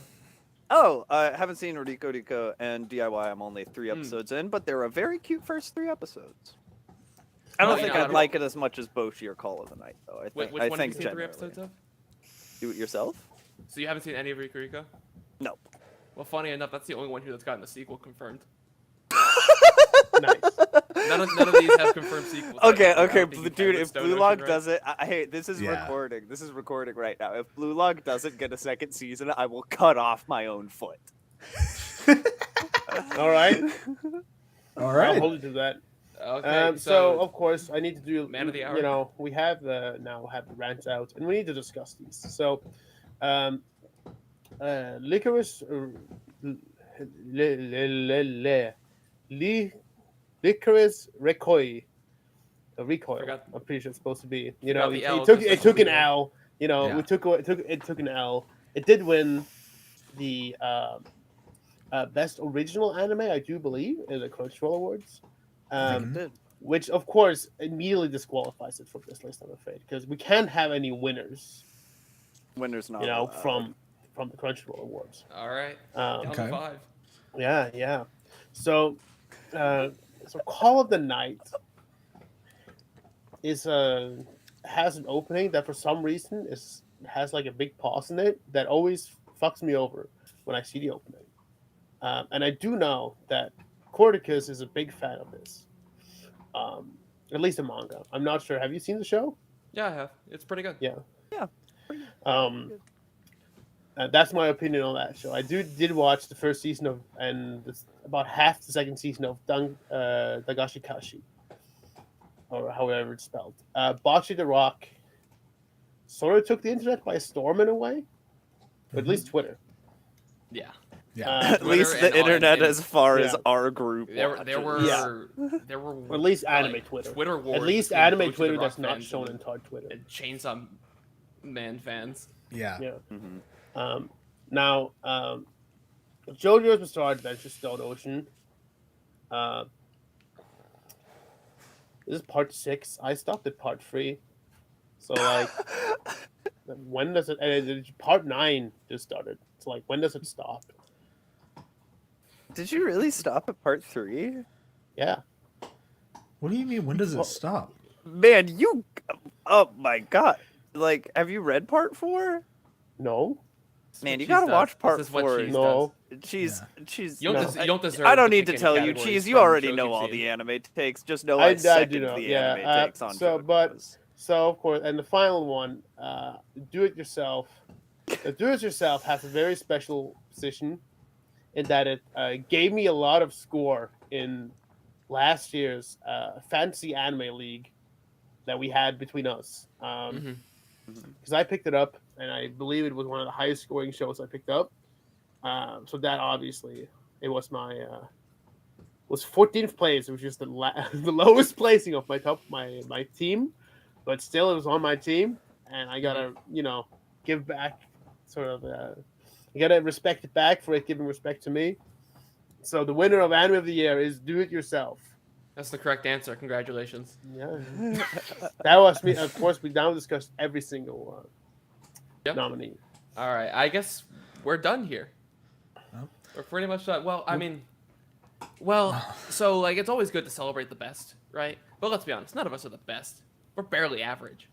[SPEAKER 3] Oh, I haven't seen Rico Rico and DIY. I'm only 3 episodes in, but they're a very cute first 3 episodes. I don't
[SPEAKER 2] Well,
[SPEAKER 3] think
[SPEAKER 2] yeah,
[SPEAKER 3] I'd like it as much as Bocchi or Call of the Night, though. I
[SPEAKER 2] Which
[SPEAKER 3] think,
[SPEAKER 2] one
[SPEAKER 3] I
[SPEAKER 2] have you
[SPEAKER 3] think
[SPEAKER 2] seen 3
[SPEAKER 3] generally.
[SPEAKER 2] episodes of?
[SPEAKER 3] Do it yourself?
[SPEAKER 2] So you haven't seen any of Rico Rico?
[SPEAKER 3] No.
[SPEAKER 2] Well, funny enough, that's the only one here that's gotten a sequel confirmed.
[SPEAKER 4] Nice.
[SPEAKER 2] None of these have confirmed sequels.
[SPEAKER 3] Okay,
[SPEAKER 2] I
[SPEAKER 3] okay,
[SPEAKER 2] think you
[SPEAKER 3] dude.
[SPEAKER 2] can
[SPEAKER 3] If
[SPEAKER 2] Stone
[SPEAKER 3] Blue
[SPEAKER 2] Ocean,
[SPEAKER 3] Log
[SPEAKER 2] right?
[SPEAKER 3] does it, hey, this is
[SPEAKER 1] Yeah.
[SPEAKER 3] recording. This is recording right now. If Blue Log doesn't get a second season, I will cut off my own foot.
[SPEAKER 4] All right.
[SPEAKER 1] All
[SPEAKER 4] I'll
[SPEAKER 1] right.
[SPEAKER 4] hold you to that.
[SPEAKER 2] Okay,
[SPEAKER 4] So of course I need to do.
[SPEAKER 2] Man of the hour.
[SPEAKER 4] You know, we have now have the rants out, and we need to discuss these. So, licorice, licorice recoil. Recoil.
[SPEAKER 2] Forgot-
[SPEAKER 4] I'm pretty sure it's supposed to be.
[SPEAKER 2] Forgot the L,
[SPEAKER 4] it took
[SPEAKER 2] just
[SPEAKER 4] an
[SPEAKER 2] like-
[SPEAKER 4] L.
[SPEAKER 1] Yeah.
[SPEAKER 4] it took an L. It did win the best original anime, I do believe, in the Crunchyroll Awards. Which of course immediately disqualifies it from this list, I'm afraid, because we can't have any winners,
[SPEAKER 3] Winner's not.
[SPEAKER 4] from the Crunchyroll Awards.
[SPEAKER 2] All right.
[SPEAKER 4] Um,
[SPEAKER 2] Down
[SPEAKER 1] Okay.
[SPEAKER 2] to 5.
[SPEAKER 4] yeah. So Call of the Night is has an opening that for some reason has like a big pause in it that always fucks me over when I see the opening. And I do know that Corticus is a big fan of this. At least the manga. I'm not sure. Have you seen the show?
[SPEAKER 2] Yeah, I have. It's pretty good.
[SPEAKER 4] Yeah. That's my opinion on that show. I did watch the first season of about half the second season of Dagashi Kashi, or however it's spelled. Bocce the Rock sort of took the internet by storm in a way, but at least Twitter.
[SPEAKER 2] Yeah.
[SPEAKER 1] Yeah.
[SPEAKER 3] At
[SPEAKER 2] Twitter
[SPEAKER 3] least the
[SPEAKER 2] and
[SPEAKER 3] internet,
[SPEAKER 2] and
[SPEAKER 3] as far as
[SPEAKER 4] yeah.
[SPEAKER 3] our group.
[SPEAKER 2] There
[SPEAKER 3] watches.
[SPEAKER 2] were
[SPEAKER 4] Or at least anime
[SPEAKER 2] like,
[SPEAKER 4] Twitter.
[SPEAKER 2] Twitter wars
[SPEAKER 4] At least
[SPEAKER 2] between
[SPEAKER 4] anime
[SPEAKER 2] Gojira
[SPEAKER 4] Twitter
[SPEAKER 2] Rock
[SPEAKER 4] that's not
[SPEAKER 2] fans
[SPEAKER 4] shown in Todd Twitter.
[SPEAKER 2] and Chainsaw Man fans.
[SPEAKER 1] Yeah.
[SPEAKER 4] Yeah.
[SPEAKER 3] Mhm.
[SPEAKER 4] Now, JoJo's Bizarre Adventure Stone Ocean. This is part 6. I stopped at part 3. So like, when does it? And part 9 just started. So like, when does it stop?
[SPEAKER 3] Did you really stop at part 3?
[SPEAKER 4] Yeah.
[SPEAKER 1] What do you mean? When does it stop?
[SPEAKER 3] Man, you. Oh my god. Like, have you read part 4?
[SPEAKER 4] No.
[SPEAKER 3] Man, you
[SPEAKER 2] Cheese
[SPEAKER 3] gotta
[SPEAKER 2] does.
[SPEAKER 3] watch part
[SPEAKER 2] This is what
[SPEAKER 3] 4.
[SPEAKER 2] Cheese
[SPEAKER 4] No.
[SPEAKER 3] Cheese.
[SPEAKER 2] You don't,
[SPEAKER 4] No.
[SPEAKER 2] you don't deserve.
[SPEAKER 3] I don't
[SPEAKER 2] to
[SPEAKER 3] need to
[SPEAKER 2] pick
[SPEAKER 3] tell
[SPEAKER 2] any
[SPEAKER 3] you,
[SPEAKER 2] categories
[SPEAKER 3] Cheese. You
[SPEAKER 2] from
[SPEAKER 3] already
[SPEAKER 2] Shogi
[SPEAKER 3] know all
[SPEAKER 2] Team.
[SPEAKER 3] the anime takes. Just know
[SPEAKER 4] I
[SPEAKER 3] I
[SPEAKER 4] do
[SPEAKER 3] second
[SPEAKER 4] know.
[SPEAKER 3] the
[SPEAKER 4] Yeah.
[SPEAKER 3] anime takes on
[SPEAKER 4] So, but
[SPEAKER 3] JoJo's.
[SPEAKER 4] So of course, and the final one, do it yourself. The do it yourself has a very special position in that it gave me a lot of score in last year's fantasy anime league that we had between us. Because I picked it up, and I believe it was one of the highest scoring shows I picked up. So that obviously it was my was 14th place, which is the the lowest placing of my team. But still, it was on my team, and I gotta, give back, sort of. I gotta respect it back for it giving respect to me. So the winner of Anime of the Year is Do It Yourself.
[SPEAKER 2] That's the correct answer. Congratulations.
[SPEAKER 4] Yeah, that was me. Of course, we now discussed every single nominee.
[SPEAKER 2] All right. I guess we're done here.
[SPEAKER 1] Oh.
[SPEAKER 2] We're pretty much done. Well, I mean, so like it's always good to celebrate the best, right? But let's be honest, none of us are the best. We're barely average.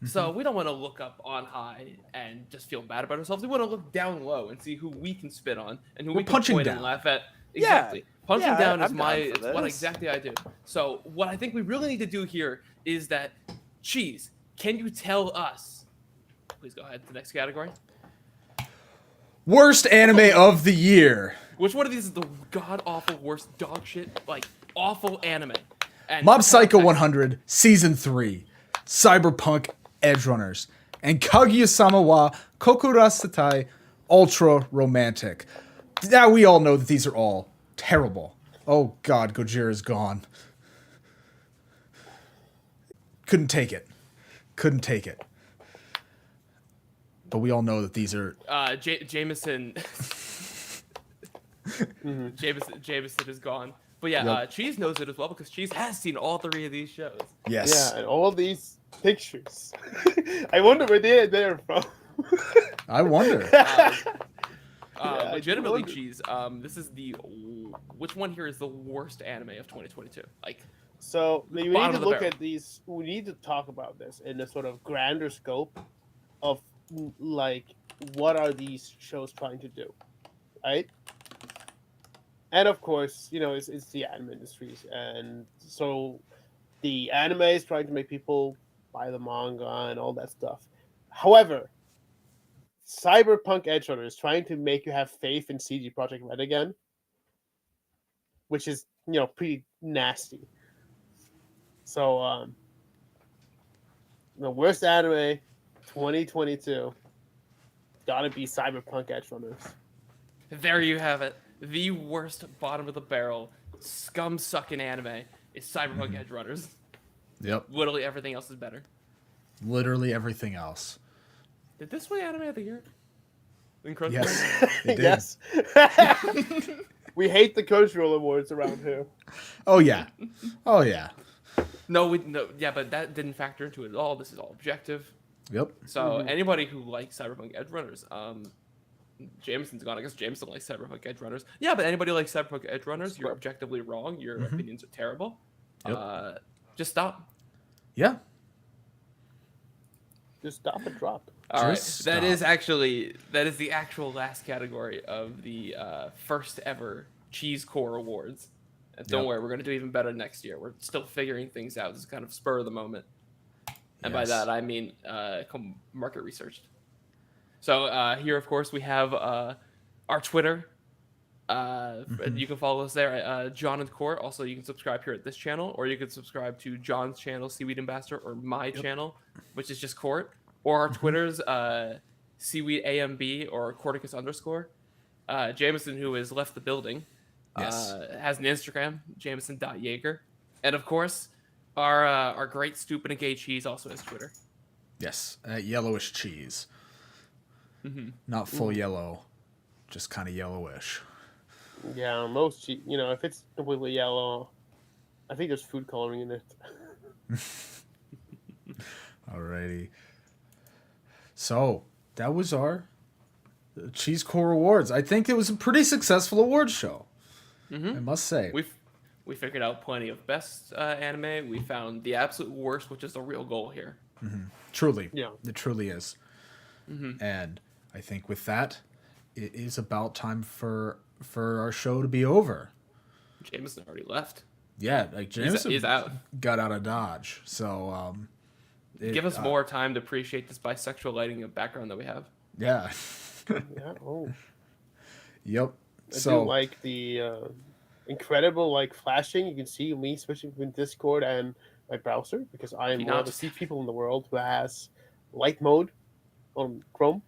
[SPEAKER 2] So we don't want to look up on high and just feel bad about ourselves. We want to look down low and see who we can spit on and who
[SPEAKER 1] We're
[SPEAKER 2] we can
[SPEAKER 1] punching
[SPEAKER 2] point
[SPEAKER 1] down.
[SPEAKER 2] and laugh at.
[SPEAKER 3] Yeah.
[SPEAKER 2] Exactly. Punching
[SPEAKER 3] Yeah,
[SPEAKER 2] down is
[SPEAKER 3] I'm down for
[SPEAKER 2] it's what
[SPEAKER 3] this.
[SPEAKER 2] exactly I do. So what I think we really need to do here is that, Cheese, can you tell us? Please go ahead to the next category.
[SPEAKER 1] Worst anime of the year.
[SPEAKER 2] Which one of these is the god awful worst dog shit, like awful anime? And
[SPEAKER 1] Mob Psycho
[SPEAKER 2] context-
[SPEAKER 1] 100, Season 3, Cyberpunk Edgerunners, and Kaguya-sama wa Kokurasetai Ultra Romantic. Now we all know that these are all terrible. Oh god, Gojira is gone. Couldn't take it. Couldn't take it. But we all know that these are...
[SPEAKER 2] Jameson. Jameson is gone. But yeah,
[SPEAKER 1] Yep.
[SPEAKER 2] Cheese knows it as well because Cheese has seen all 3 of these shows.
[SPEAKER 1] Yes.
[SPEAKER 4] Yeah, and all these pictures. I wonder where they're from.
[SPEAKER 1] I wonder.
[SPEAKER 4] I
[SPEAKER 2] Legitimately,
[SPEAKER 4] wonder.
[SPEAKER 2] Cheese. This is which one here is the worst anime of 2022? Like,
[SPEAKER 4] So we need
[SPEAKER 2] Bottom
[SPEAKER 4] to
[SPEAKER 2] of the
[SPEAKER 4] look
[SPEAKER 2] barrel.
[SPEAKER 4] at these. We need to talk about this in a sort of grander scope of like what are these shows trying to do, right? And of course, it's the anime industries, and so the anime is trying to make people buy the manga and all that stuff. However, Cyberpunk Edgerunners is trying to make you have faith in CD Projekt Red again, which is pretty nasty. So, the worst anime 2022 gotta be Cyberpunk Edgerunners.
[SPEAKER 2] there you have it. The worst bottom of the barrel, scum sucking anime is Cyberpunk Edgerunners.
[SPEAKER 1] Yep.
[SPEAKER 2] Literally everything else is better.
[SPEAKER 1] Literally everything else.
[SPEAKER 2] Did this win Anime of the Year? Incredible.
[SPEAKER 1] Yes. It did.
[SPEAKER 4] Yes. We hate the cultural awards around here.
[SPEAKER 1] Oh yeah. Oh yeah.
[SPEAKER 2] No, yeah, but that didn't factor into it at all. This is all objective.
[SPEAKER 1] Yep.
[SPEAKER 2] So anybody who likes Cyberpunk Edgerunners, Jameson's gone. I guess Jameson likes Cyberpunk Edgerunners. Yeah, but anybody who likes Cyberpunk Edgerunners, you're objectively wrong. Your opinions are terrible.
[SPEAKER 1] Yep.
[SPEAKER 2] Just stop.
[SPEAKER 1] Yeah.
[SPEAKER 4] Just stop and drop.
[SPEAKER 2] All right.
[SPEAKER 1] Just
[SPEAKER 2] That
[SPEAKER 1] stop.
[SPEAKER 2] is the actual last category of the first ever CheeseCore Awards. And don't
[SPEAKER 1] Yep.
[SPEAKER 2] worry, we're gonna do even better next year. We're still figuring things out. This is kind of spur of the moment. And by
[SPEAKER 1] Yes.
[SPEAKER 2] that I mean market researched. So here, of course, we have our Twitter. You can follow us there at John and Court. Also, you can subscribe here at this channel, or you can subscribe to John's channel, Seaweed Ambassador, or my channel, which is just Court, or our Twitters, Seaweed AMB or Corticus _. Jameson, who has left the building, has an Instagram, Jameson.Jaeger, and of course, our great stupid and gay cheese also has Twitter.
[SPEAKER 1] Yes, yellowish cheese. Not full yellow, just kind of yellowish.
[SPEAKER 4] Yeah, most cheese. You know, if it's completely yellow, I think there's food coloring in it.
[SPEAKER 1] Alrighty. So that was our CheeseCore Awards. I think it was a pretty successful awards show. I must say.
[SPEAKER 2] We figured out plenty of best anime. We found the absolute worst, which is the real goal here.
[SPEAKER 1] Truly.
[SPEAKER 4] Yeah.
[SPEAKER 1] It truly is. And I think with that, it is about time for our show to be over.
[SPEAKER 2] Jameson already left.
[SPEAKER 1] Yeah, like Jameson
[SPEAKER 2] He's out.
[SPEAKER 1] got out of Dodge. So
[SPEAKER 2] Give us more time to appreciate this bisexual lighting of background that we have.
[SPEAKER 1] Yeah.
[SPEAKER 4] Yeah. Oh.
[SPEAKER 1] Yep.
[SPEAKER 4] I
[SPEAKER 1] So
[SPEAKER 4] do like the incredible like flashing. You can see me switching between Discord and my browser because I am
[SPEAKER 2] You
[SPEAKER 4] one of
[SPEAKER 2] not-
[SPEAKER 4] the few people in the world who has light mode on Chrome.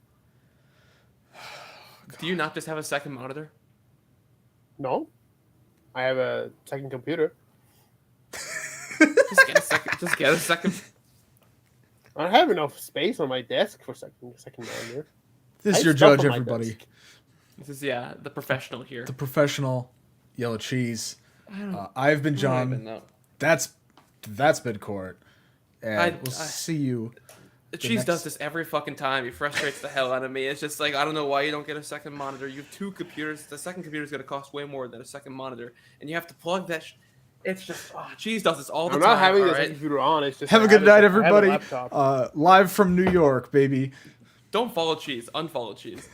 [SPEAKER 2] Do you not just have a second monitor?
[SPEAKER 4] No, I have a second computer.
[SPEAKER 2] Just get a second. Just get a second.
[SPEAKER 4] I don't have enough space on my desk for second monitor.
[SPEAKER 1] this
[SPEAKER 4] I
[SPEAKER 1] is your
[SPEAKER 4] have stuff
[SPEAKER 1] judge,
[SPEAKER 4] on my
[SPEAKER 1] everybody.
[SPEAKER 4] desk.
[SPEAKER 2] This is the professional here.
[SPEAKER 1] The professional Yellow Cheese. I've been
[SPEAKER 2] I don't even
[SPEAKER 1] John.
[SPEAKER 2] know.
[SPEAKER 1] That's been Court. And we'll see you.
[SPEAKER 2] Cheese
[SPEAKER 1] next-
[SPEAKER 2] does this every fucking time. He frustrates the hell out of me. It's just like, I don't know why you don't get a second monitor. You have two computers. The second computer is going to cost way more than a second monitor. And you have to plug that. It's just, Cheese does this all the
[SPEAKER 4] I'm
[SPEAKER 2] time.
[SPEAKER 4] not having
[SPEAKER 2] all
[SPEAKER 4] the
[SPEAKER 2] right?
[SPEAKER 4] second computer on. It's just
[SPEAKER 1] Have a
[SPEAKER 4] I
[SPEAKER 1] good
[SPEAKER 4] a-
[SPEAKER 1] night,
[SPEAKER 4] I have a
[SPEAKER 1] everybody.
[SPEAKER 4] laptop.
[SPEAKER 1] Live from New York, baby.
[SPEAKER 2] Don't follow Cheese. Unfollow Cheese.